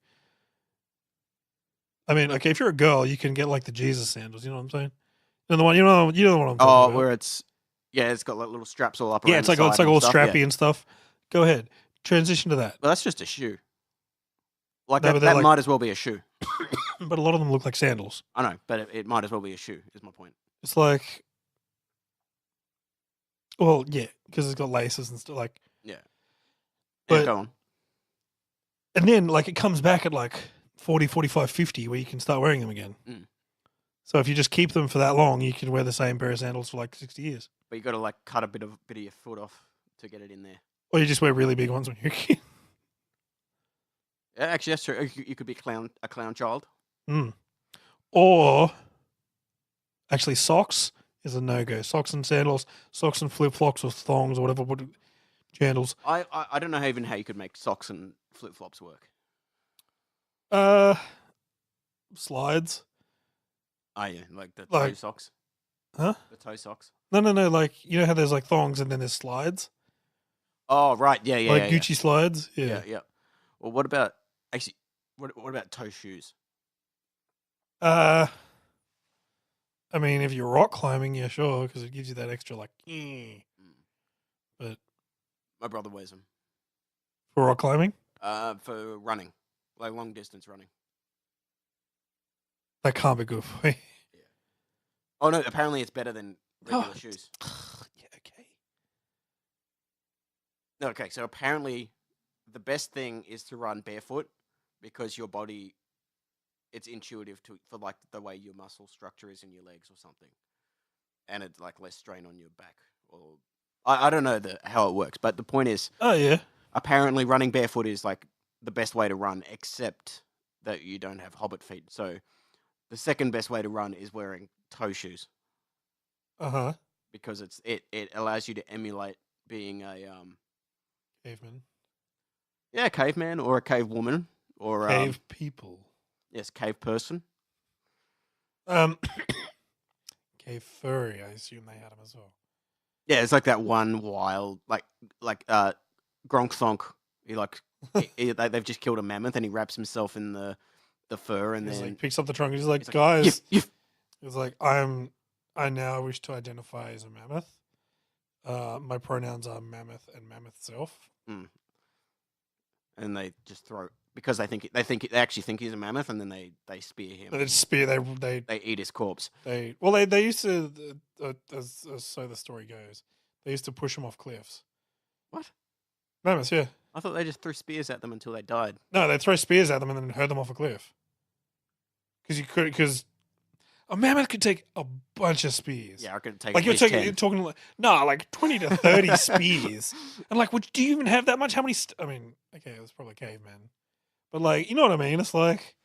I mean, okay, if you're a girl, you can get like the Jesus sandals. You know what I'm saying? You know the one. You know what I'm talking Oh, about. where it's got like little straps all up. Yeah, around it's the like side and all stuff, strappy yeah. and stuff. Go ahead, transition to that. But that's just a shoe. Like No, but that they're like- might as well be a shoe. But a lot of them look like sandals. I know, but it might as well be a shoe. Is my point. It's like, well, yeah, because it's got laces and stuff. Like, Yeah. But- Yeah, go on. and then like it comes back at like 40, 45, 50 where you can start wearing them again. Mm. So if you just keep them for that long, you can wear the same pair of sandals for like 60 years. But you got to like cut a bit of your foot off to get it in there. Or you just wear really big ones when you're a kid. Yeah, actually, that's true. You could be a clown child. Mm. Or actually, socks is a no-go. Socks and sandals, socks and flip-flops or thongs or whatever, sandals. I don't know how you could make socks and flip flops work. Slides. Oh yeah, like the toe Like, socks. huh? The toe socks. No. Like, you know how there's like thongs and then there's slides, Oh right, yeah, like Gucci slides. Yeah. yeah. Well, what about actually? What about toe shoes? I mean, if you're rock climbing, yeah, sure, because it gives you that extra like. But My brother wears them. for rock climbing, For running, like long distance running. that can't be good for me. Yeah. Oh no, apparently it's better than regular shoes. Yeah. Okay. No, okay, so apparently the best thing is to run barefoot because your body, it's intuitive for like the way your muscle structure is in your legs or something, and it's like less strain on your back. Or I don't know how it works, but the point is, Oh yeah. apparently running barefoot is like the best way to run, except that you don't have hobbit feet. So the second best way to run is wearing toe shoes because it allows you to emulate being a Caveman. yeah, caveman or a cave woman or Cave people. yes, cave person. Cave furry. I assume they had them as well. Yeah, it's like that one wild like Gronk Thonk. He like they've just killed a mammoth and he wraps himself in the fur and He's then like picks up the trunk. He's like, he's like, guys. "Yiff." He's like, I now wish to identify as a mammoth. My pronouns are mammoth and mammoth self. And they just throw because they actually think he's a mammoth, and then they spear him. They spear. They eat his corpse. They used to, as so the story goes, they used to push him off cliffs. What? Mammoths, yeah. I thought they just threw spears at them until they died. No, they'd throw spears at them and then hurl them off a cliff. Because a mammoth could take a bunch of spears. Yeah, I could take like you're talking like 20 to 30 spears. And like, do you even have that much? How many? I mean, okay, it was probably caveman, but like, you know what I mean? It's like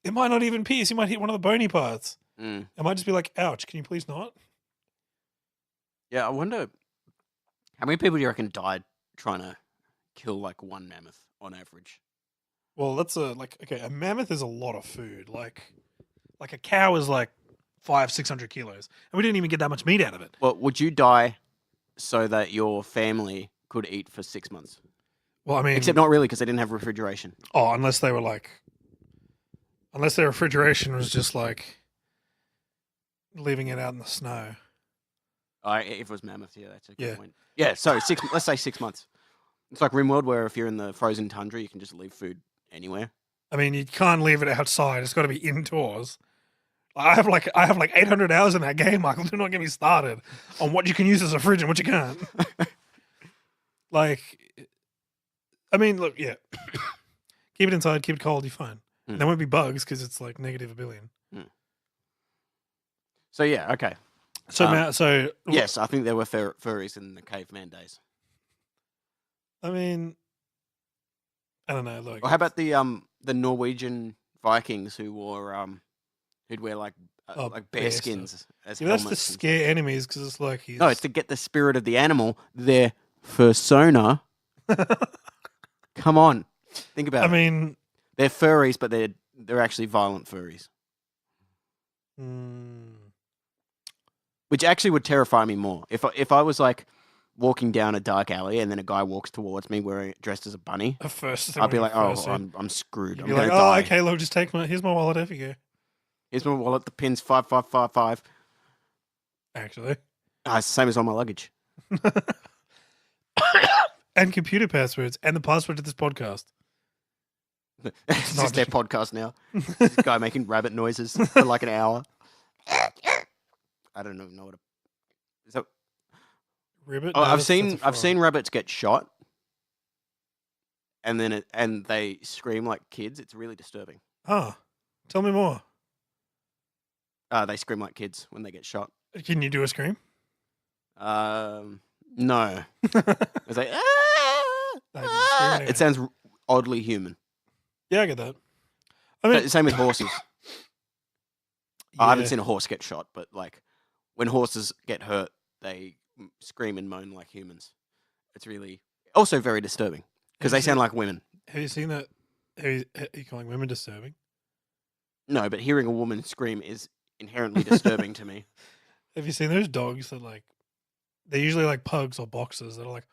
it might not even pierce. You might hit one of the bony parts. It might just be like, ouch. Can you please not? Yeah, I wonder how many people do you reckon died trying to kill like one mammoth on average? Well, that's a mammoth is a lot of food. Like a cow is like 500-600 kilos, and we didn't even get that much meat out of it. Well, would you die so that your family could eat for 6 months? Well, I mean, except not really because they didn't have refrigeration. Oh, unless their refrigeration was just like leaving it out in the snow. If it was mammoth, yeah, that's a good point. Yeah, so let's say 6 months. It's like RimWorld, where if you're in the frozen tundra, you can just leave food anywhere. I mean, you can't leave it outside. It's got to be indoors. I have like 800 hours in that game, Michael. Do not get me started on what you can use as a fridge and what you can't. Like, I mean, look, yeah. Keep it inside, keep it cold, you're fine. There won't be bugs because it's like -1 billion. So yeah, okay. So yes, I think there were furries in the caveman days. I mean, I don't know. Like, or how about the Norwegian Vikings who wore who'd wear like bear skins as helmets? That's to scare enemies because it's like no, it's to get the spirit of the animal, their fursona. Come on, think about it. I mean, they're furries, but they're actually violent furries. Which actually would terrify me more if I was like walking down a dark alley and then a guy walks towards me dressed as a bunny. I'd be like, oh, I'm screwed. I'm like, die. Okay, look, just here's my wallet. Off you go. Here's my wallet. The pin's 5555. Actually, it's the same as on my luggage. And computer passwords and the password to this podcast. It's just their podcast now. This guy making rabbit noises for like an hour. I don't know what. Is that ribbit? Oh, I've seen rabbits get shot, and then they scream like kids. It's really disturbing. Oh, tell me more. They scream like kids when they get shot. Can you do a scream? No. It's like it sounds oddly human. Yeah, I get that. I mean, same with horses. I haven't seen a horse get shot, but like when horses get hurt, they scream and moan like humans. It's really also very disturbing because they sound like women. Have you seen that? Are you calling women disturbing? No, but hearing a woman scream is inherently disturbing to me. Have you seen those dogs that like? They're usually like pugs or boxers that are like,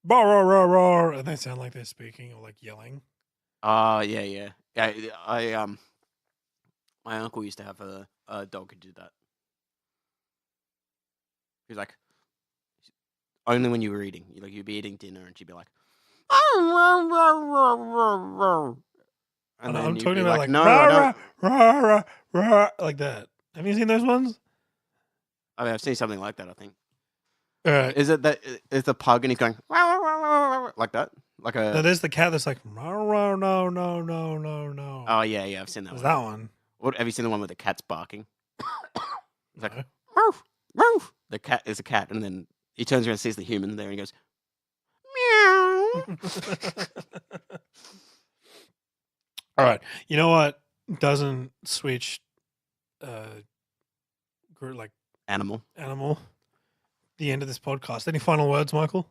"Bar rah rah rah," and they sound like they're speaking or like yelling. Yeah. My uncle used to have a dog who did that. He was like, only when you were eating, like you'd be eating dinner, and she'd be like, and then I'm you'd talking be about like, like no, rah, I don't. rah, rah, rah, rah, like that. Have you seen those ones? I mean, I've seen something like that. I think. All right. Is it that is the pug and he's going like that, like No, a? there's the cat that's like rah, rah, no, no, no, no, no. Oh yeah, I've seen that There's one. that one. What have you seen the one with the cat's barking? It's like No. roof, roof. The cat is a cat, and then he turns around and sees the human there, and he goes meow. All right. You know what doesn't switch like Animal. The end of this podcast. Any final words, Michael?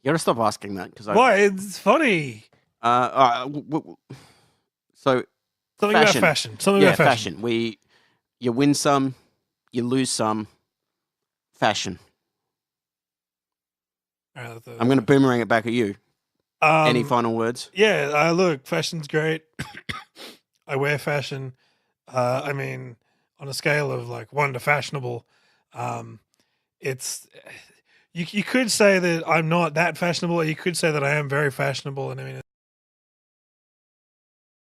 You gotta stop asking that because Why? It's funny. So Something fashion. about fashion. Something Yeah, about fashion. You win some, you lose some. Fashion. All right, I'm gonna boomerang it back at you. Any final words? Yeah, look, fashion's great. I wear fashion. I mean, on a scale of like 1 to fashionable, it's you could say that I'm not that fashionable, or you could say that I am very fashionable, and I mean